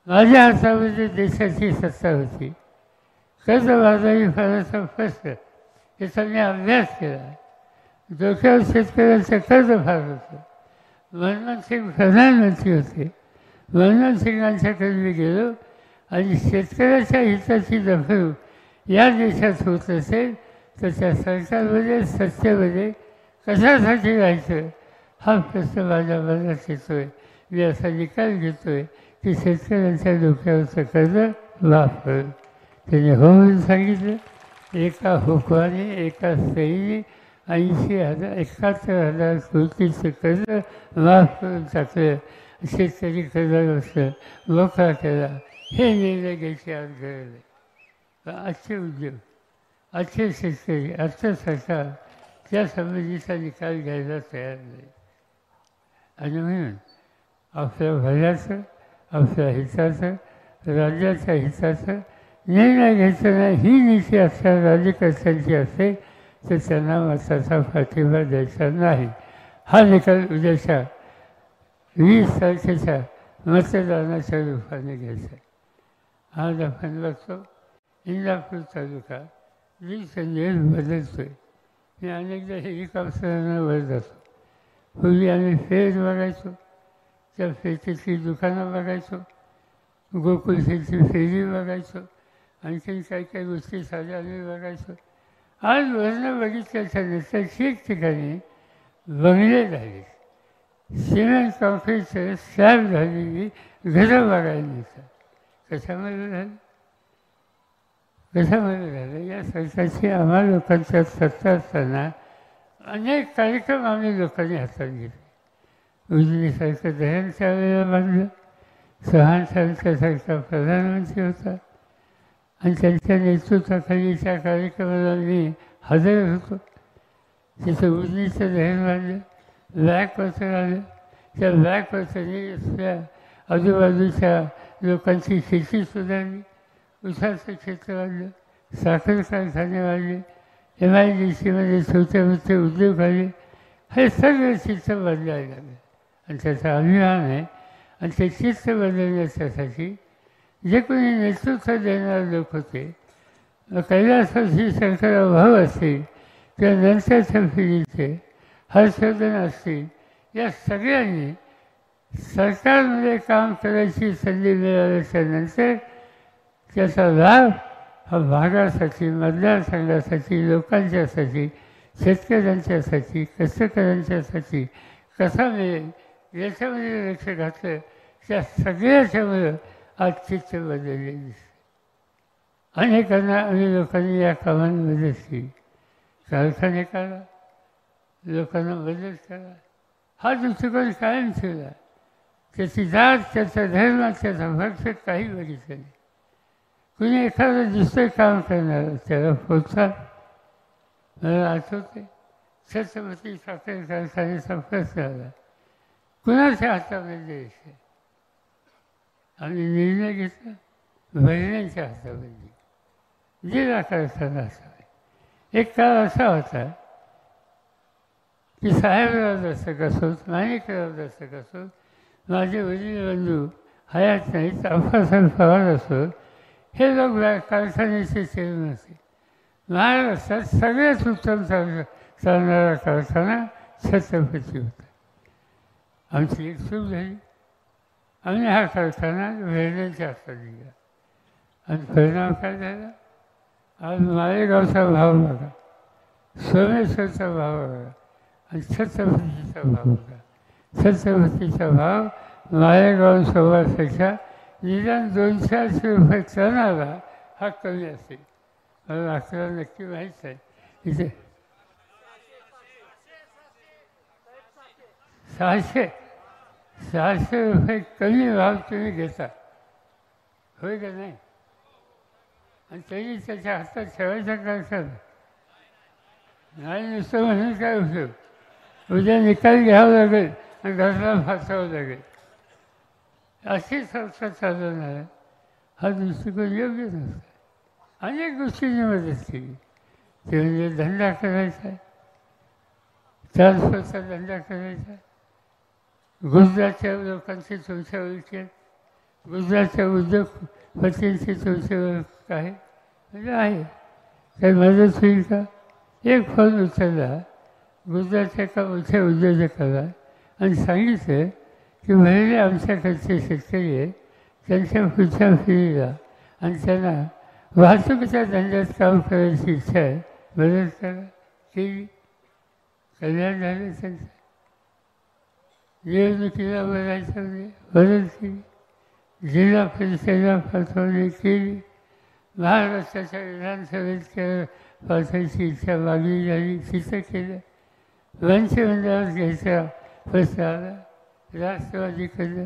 माझ्या हातामध्ये देशाची सत्ता होती. कर्जबाजारी फळाचा प्रश्न याचा मी अभ्यास केला. डोक्यावर शेतकऱ्यांचं कर्ज फार होतं. मनमोहन सिंग प्रधानमंत्री होते. मनमोहन सिंगांच्याकडे मी गेलो आणि शेतकऱ्याच्या हिताची दखल या देशात होत असेल तर त्या सरकारमध्ये सत्तेमध्ये कशासाठी राहायचं हा प्रश्न माझ्या मनात येतो आहे. मी असा निकाल घेतो आहे की शेतकऱ्यांच्या डोक्यावरचं कर्ज माफ करेल. त्याने हो म्हणून सांगितलं. एका हुकमाने एका सहीने 71,000 कोटीचं कर्ज माफ करून टाकलं. शेतकरी कर्जावरचं मोकळा केला. हे निर्णय घ्यायची आज गरज आहे. पण आजचे उद्योग, आजचे शेतकरी, आजचं सरकार त्या संबंधीचा निकाल घ्यायला तयार नाही. आणि म्हणून आपल्या भल्याचं, आपल्या हिताचं, राज्याच्या हिताचं निर्णय घ्यायचा नाही ही नीती असल्या राज्यकर्त्यांची असेल तर त्यांना मताचा पाठिंबा द्यायचा नाही. हा निकाल उद्याच्या 20 तारखेच्या मतदानाच्या रूपाने घ्यायचा. आज आपण बघतो इंदापूर तालुका दिवसेंदिवस बदलतोय. मी अनेकदा हेलिकॉप्टरनं वर जातो. पूर्वी आम्ही फेर बघायचो, त्या फेरीची दुकानं बघायचो, गोकुळची फेरी बघायचो, आणखीन काही काही गोष्टी साध्या आम्ही बघायचो. आज वरनं बघितल्याच्या नंतर ठिकठिकाणी बंगले झाले, सिमेंट कॉन्क्रीटचं स्लॅब झालेली घरं बघायला मिळतात. कशामध्ये झालं? कशामध्ये झालं? या सरकारची आम्हा लोकांच्या सत्ता असताना अनेक कार्यक्रम आम्ही लोकांनी हातात घेतले. उजनीसारखं दह्यांच्या वेळेला बांधलं, चव्हाणसारखा सरकार प्रधानमंत्री होता आणि त्यांच्या नेतृत्वाखाली त्या कार्यक्रमाला मी हजर होतो. तिथं उजनीचं दहन बांधलं, ब्लॅक वॉटर आलं. त्या ब्लॅक वॉटरने असल्या आजूबाजूच्या लोकांची शेती सुधारली, उसाचं क्षेत्र वाढलं, साखर कारखाने वाढले, MIDCमध्ये छोटे मोठे उद्योग आले. हे सगळं चित्र बदलायला लागलं आणि त्याचा अभिमान आहे. आणि ते चित्र बदलण्यासाठी जे कोणी नेतृत्व देणारे लोक होते, कैलासवासी शंकरराव भाऊ असतील किंवा नंतरच्या पिढीचे हर्षवर्धन असतील, या सगळ्यांनी सरकारमध्ये काम करायची संधी मिळाल्याच्या नंतर त्याचा लाभ हा भागासाठी, मतदारसंघासाठी, लोकांच्यासाठी, शेतकऱ्यांच्यासाठी, कष्टकऱ्यांच्यासाठी कसा मिळेल याच्यामध्ये लक्ष घातलं. त्या सगळ्याच्यामुळं आज चित्र बदललेली दिसते. अनेकांना आम्ही लोकांनी या कामांमध्ये केली. कारखाने करा, लोकांना मदत करा, हा दृष्टिकोन कायम ठेवला. त्याची जात, त्याचा धर्म, त्याचा भक्त काही बघितलं नाही. कुणी एखादं दुसरं काम करणार त्याला प्रोत्साहन. मला आठवते छत्रपती साखर कारखान्याचा प्रश्न आला. कुणाच्या हातामध्ये द्यायचं? आम्ही निर्णय घेतला, बहिणींच्या हातामध्ये जिल्हा कारखाना असावा. एक काळ असा होता की साहेबराव दर्शक असोत, माणिकराव दर्शक असोत, माझे वडील बंधू हयात नाहीत, अप्पासाहेब पवार असोत, हे लोक कारखान्याचे चेअरमन असते. महाराष्ट्रात सगळ्यात उत्तम चालणारा कारखाना छत्रपती होता. आमची एक चूक झाली. आम्ही हा कारखाना वेळेच्या हातात दिला आणि परिणाम काय झाला? आज मालेगावचा भाव बघा, सोमेश्वरचा भाव बघा आणि छत्रपतीचा भाव बघा. छत्रपतीचा भाव मालेगाव सोमवारपेक्षा निदान 200-400 रुपये टनाला हा कमी असेल. मला अकरा नक्की माहीत आहे. इथे 600 रुपये कमी भाव तुम्ही घेता, होय का नाही? आणि तरी त्याच्या हातात ठेवायचा कारखाना नाही. नुसतं म्हणून काय उपयोग? उद्या निकाल घ्यावं लागेल आणि घरला फासावं लागेल. अशी संस्था चालवणार हा दृष्टिकोन योग्य नसता. अनेक गोष्टींनी मदत केली. ते म्हणजे धंदा करायचा, ट्रान्सफरचा धंदा करायचा. गुजरातच्या लोकांची तुमच्या ओळखी आहेत, गुजरातच्या उद्योगपतींची तुमची ओळख आहे म्हणजे आहे. काही मदत होईल का? एक फोन उचलला गुजरातच्या एका मोठ्या उद्योजकाला आणि सांगितलं की म्हणजे आमच्याकडचे शेतकरी आहे, त्यांच्या पुढच्या पिढीला आणि त्यांना वाहतुकीच्या धंद्यात काम करायची इच्छा आहे, मदत करा, केली, कल्याण झालं त्यांचं. निवडणुकीला बोलायचं म्हणजे मदत केली, जिल्हा परिषदेला पाठवणी केली, महाराष्ट्राच्या विधानसभेत पाठवायची इच्छा मागणी झाली, तिथं केलं. मंत्रिमंडळात घ्यायचा प्रश्न आला, राष्ट्रवादीकडनं.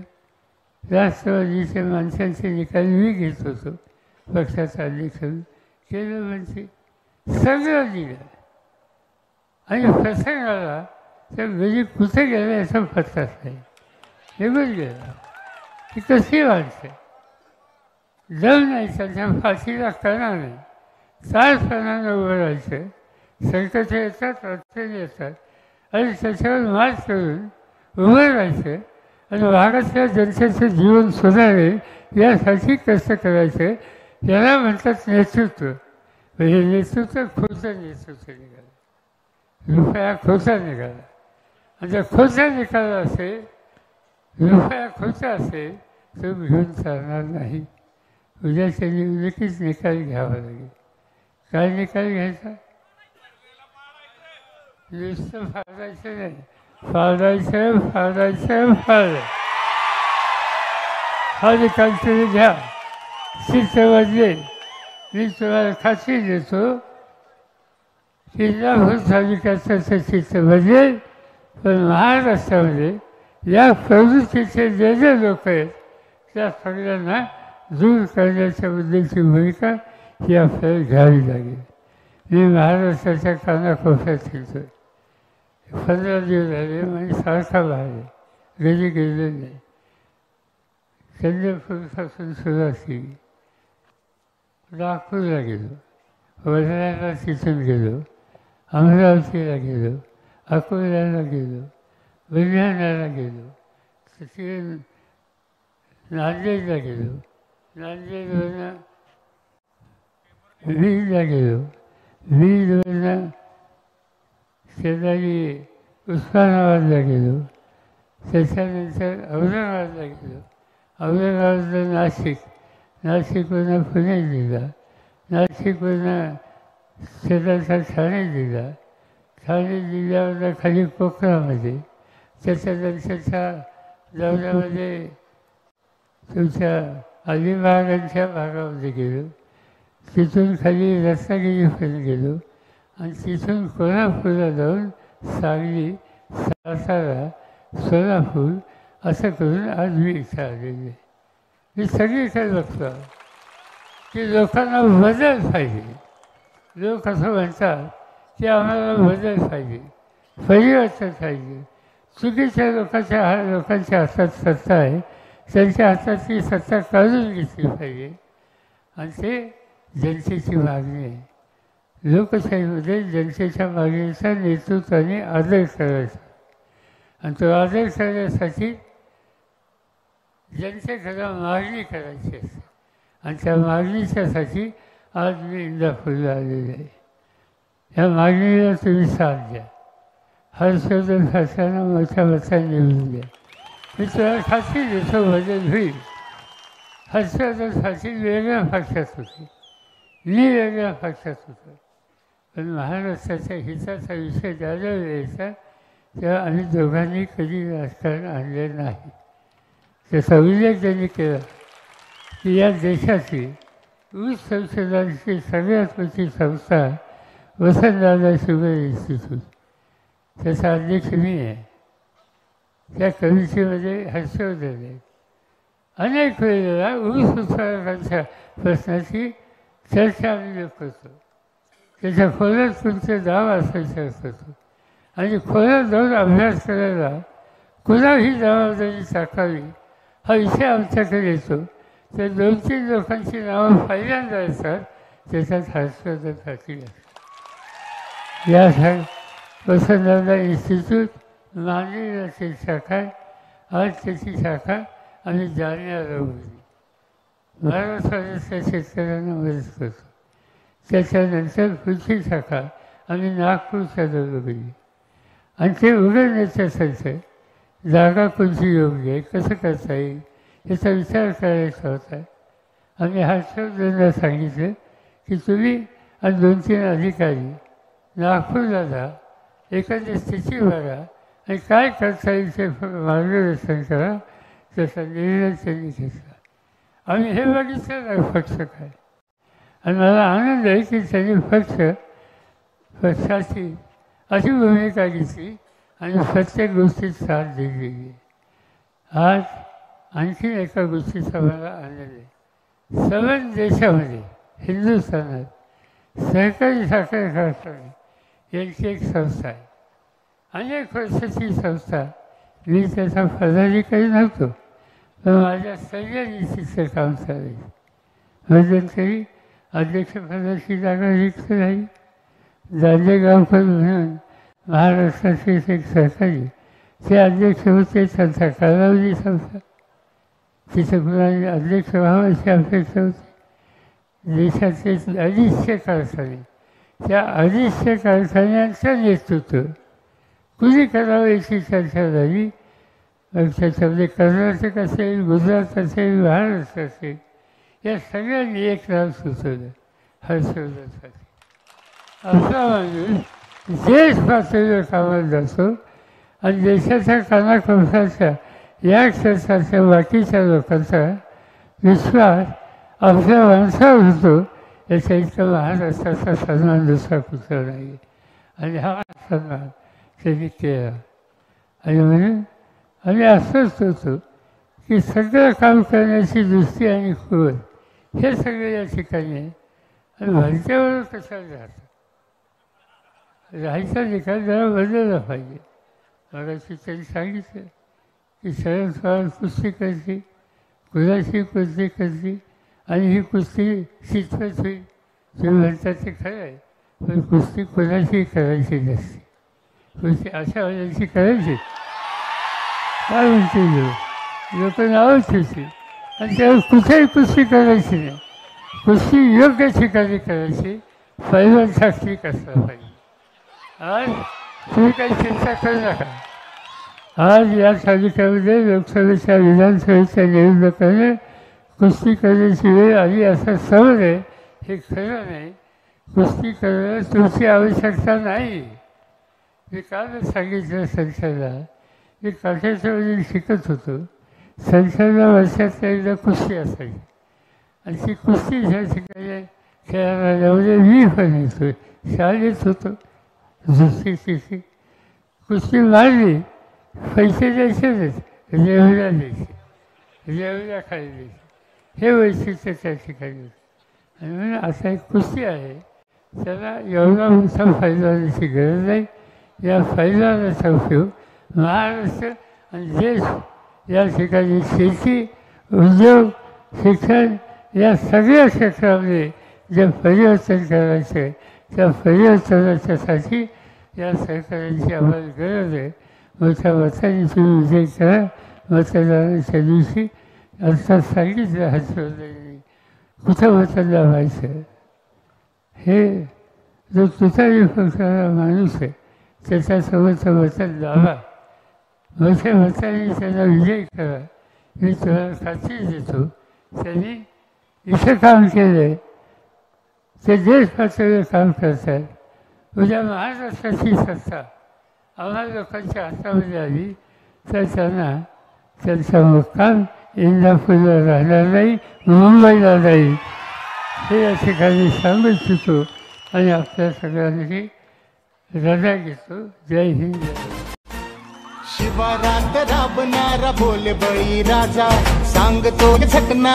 राष्ट्रवादीच्या माणसांचे निकाल मी घेत होतो पक्षाचा अध्यक्ष केलं, म्हणजे सगळं दिलं. आणि प्रसंग आला तर घरी कुठे गेलं याचा पत्ताच नाही, निघून गेला. ती कशी माणसं जाऊ नाही, त्यांच्या फाशीला करणार नाही, सारपणानं उभं राहायचं. संकट येतात, अडचणी येतात आणि त्याच्यावर मात करून उभं राहायचं आणि भागातल्या जनतेचं जीवन सुधारेल यासाठी कष्ट करायचं. याला म्हणतात नेतृत्व. म्हणजे नेतृत्व खोटं नेतृत्व निघालं, रुपया खोटा निघाला. आणि जर खोटा निघाला असेल, रुपया खोटा असेल तो घेऊन चालणार नाही. उद्याच्या निवडणुकीत निकाल घ्यावा लागेल. काय निकाल घ्यायचा? नुसतं फाडायचं नाही, फाडायचं फाडायचं फाडायचं. हा निकाल तुम्ही घ्या, चित्र बदलेल. मी तुम्हाला खात्री देतो, जिल्हाभर तालुक्याचं चित्र बदलेल. पण महाराष्ट्रामध्ये या प्रवृत्तीचे जे जे लोक आहेत त्या सगळ्यांना दूर करण्याच्या बद्दलची भूमिका ही आपल्याला घ्यावी लागेल. मी महाराष्ट्राच्या कानाकोपऱ्यात फिरतो. 15 दिवस झाले, म्हणजे सारखा बाहेर आहे, घरी गेले नाही. चंद्रपूरपासून सुरुवात केली, नागपूरला गेलो, वर्ध्याला तिथून गेलो, अमरावतीला गेलो, अकोल्याला गेलो, बुलढाण्याला गेलो, तिथे नांदेडला गेलो, नांदेडवरनं बीडला गेलो, बीडवरनं शेजारी उस्मानाबादला गेलो, त्याच्यानंतर औरंगाबादला गेलो, औरंगाबादला नाशिक, नाशिकवरनं पुणे जिल्हा, नाशिकवरनं शेजारचा ठाणे जिल्हा, ठाणे जिल्ह्यावरनं खाली कोकणामध्ये, त्याच्यानंतरच्या दौऱ्यामध्ये तुमच्या अलिबागांच्या भागामध्ये गेलो, तिथून खाली रत्नागिरीपर्यंत गेलो आणि तिथून कोल्हापूरला जाऊन सांगली, सातारा, सोलापूर असं करून आज मी इथं आलेले. मी सगळीकडे बघतो की लोकांना बदल पाहिजे. लोक असं म्हणतात की आम्हाला बदल पाहिजे, परिवर्तन पाहिजे. चुकीच्या लोकांच्या हातात सत्ता आहे, त्यांच्या हातात ती सत्ता काढून घेतली पाहिजे. आणि ते जनतेची मागणी आहे. लोकशाहीमध्ये जनतेच्या मागणीचा नेतृत्वाने आदर करायचा आणि तो आदर करण्यासाठी जनतेकडे मागणी करायची असते. आणि त्या मागणीच्यासाठी आज मी इंदापूरला आलेलो आहे. या मागणीला तुम्ही साथ द्या. हर्षवर्धन शासनाला मोठ्या मताने निवडून द्या. मी तुम्हाला खात्री देतो बदल होईल. हर्षवर्धन शासन वेगळ्या पक्षात होते, मी वेगळ्या पक्षात होतो. पण महाराष्ट्राच्या हिताचा विषय ज्याला यायचा तेव्हा आम्ही दोघांनी कधी राजकारण आणले नाही. त्याचा उल्लेख त्यांनी केला की या देशाची ऊस संशोधनाची सगळ्यात मोठी संस्था वसंतदादा शुगर इन्स्टिट्यूट, त्याचा अध्यक्ष मी आहे. त्या कमिटीमध्ये हर्षवर्धन आहे. अनेक वेळेला ऊस उत्पादकांच्या प्रश्नाची चर्चा आम्ही करतो. त्याच्या खोलात तुमचे नाव असायचं करतो आणि खोलात जाऊन अभ्यास करायला कुणाही जबाबदारी टाकावी हा विषय आमच्याकडे येतो. तर 2-3 लोकांची नावं पहिल्यांदा येतात, त्याच्यात हर्षवर्धन पाटील असतात. या वसंतदादा इन्स्टिट्यूट नांदेडची शाखा आहे. आज त्याची शाखा आम्ही जालन्याला उघडली. महाराष्ट्राच्या शेतकऱ्यांना मदत करतो. त्याच्यानंतर पुढची शाखा आम्ही नागपूरच्या जवळ उघडली आणि ते उघडण्याच्यासाठी जागा कोणती योग्य आहे, कसं करता येईल याचा विचार करायचा होता. आम्ही हर्षवर्धनला सांगितलं की तुम्ही आणि 2-3 अधिकारी नागपूरला जा, एखाद्या स्थिती बघा आणि काय करता येईल ते मार्गदर्शन करा. तसा निर्णय त्यांनी घेतला. आम्ही हे बघितलं नाही पक्ष काय. आणि मला आनंद आहे की त्यांनी पक्षाची अशी भूमिका घेतली आणि प्रत्येक गोष्टीत साथ दिली. आज आणखी एका गोष्टीचा मला आनंद आहे. सर्व देशामध्ये हिंदुस्थानात सहकारी साखर कारखाने यांची एक संस्था आहे. अनेक वर्षाची संस्था. मी त्याचा पदाधिकारी नव्हतो, पण माझ्या संयनितीचं काम चालायचं. मध्यंतरी अध्यक्षपदाची जागा रिक्त राहिली. दांडेगावकर म्हणून महाराष्ट्राचे एक सहकारी ते अध्यक्ष होते. त्यांचा कालावधी संस्था. तिथं कुणाने अध्यक्ष व्हावाची अपेक्षा होती. देशाचे 250 कारखाने, त्या 250 कारखान्यांचं नेतृत्व कुणी करावं याची चर्चा झाली. मग त्याच्यामध्ये कर्नाटक असेल, गुजरात असेल, महाराष्ट्र असेल, या सगळ्यांनी एक नाव सुचवलं, हर्षवर्धनसाठी. असा माणूस देश पातळीवर कामाला जातो आणि देशाच्या कानाकोपऱ्याच्या या क्षेत्राच्या बाकीच्या लोकांचा विश्वास आपल्या माणसावर होतो. याचा इतका महाराष्ट्राचा सन्मान दुसरा कुठला नाही. आणि हा सन्मान त्यांनी केला. आणि म्हणून आम्ही असंच होतो की सगळं काम करण्याची दृष्टी आणि कुवत हे सगळे या ठिकाणी आहे. आणि भरत्यावर कशाला राहतं, राहायचा निकाल जरा बदलला पाहिजे. मगाशी त्यांनी सांगितलं की शरद पवार कुस्ती करते, कुणाशी कुस्ती करते आणि ही कुस्ती शिकवत होईल. तुम्ही म्हणतात ते खरं आहे, पण कुस्ती कुणाशी करायची नसते. कुस्ती अशा वेळेची करायची. काय म्हणते लोक नावं ठेवतील आणि त्यावर कुठेही कुस्ती करायची नाही. कुस्ती योग्य ठिकाणी करायची. पैलवान साक्षीक असला पाहिजे. आज तुम्ही काही चिंता करू नका. आज या तालुक्यामध्ये लोकसभेच्या विधानसभेच्या निवडणुकाने कुस्ती करण्याची वेळ आली असं समज आहे. हे खरं नाही. कुस्ती करणं तुमची आवश्यकता नाही. मी कालच सांगितलं संसदला. मी काठ्याच्यावरील शिकत होतो. संसदला वर्षात एकदा कुस्ती असायची आणि ती कुस्ती ह्या ठिकाणी खेळायला लावले. मी पण येतो, शाळेत होतो. दुसरी कुस्ती मारली, पैसे द्यायचेच, रेवल्या द्यायचे, रेवल्या खाली द्यायचे. हे वैशिष्ट्य त्या ठिकाणी होतं. आणि म्हणून असा एक कुस्ती आहे, त्याला एवढा मोठा फायदाची गरज नाही. या फायदाचा उपयोग महाराष्ट्र आणि देश या ठिकाणी शेती, उद्योग, शिक्षण या सगळ्या क्षेत्रामध्ये जे परिवर्तन करायचं आहे त्या परिवर्तनाच्यासाठी या सहकार्याची आम्हाला गरज आहे. मोठ्या मताने तुम्ही विजय करा. मतदानाच्या दिवशी आता सांगितलं हर्षवर्धननी कुठं मतदान व्हायचं. हे जो तुतारी पक्षाचा माणूस आहे त्याच्यासोबत मतदान लावा. मोठ्या मताने त्यांना विजय करा. मी तुम्हाला खात्री देतो. त्यांनी इथं काम केलं आहे, ते देश पातळीवर काम करतात. उद्या महाराष्ट्राची सत्ता आम्हा लोकांच्या हातामध्ये आली तर त्यांना त्यांचा मुक्काम इंदापूरला राहणार नाही, मुंबईला नाही. हे या ठिकाणी सांगू इच्छितो आणि आपल्या सगळ्यांनी रजा घेतो. जय हिंद. शिवारात राबणारा बोल बळी राजा सांगतो झटना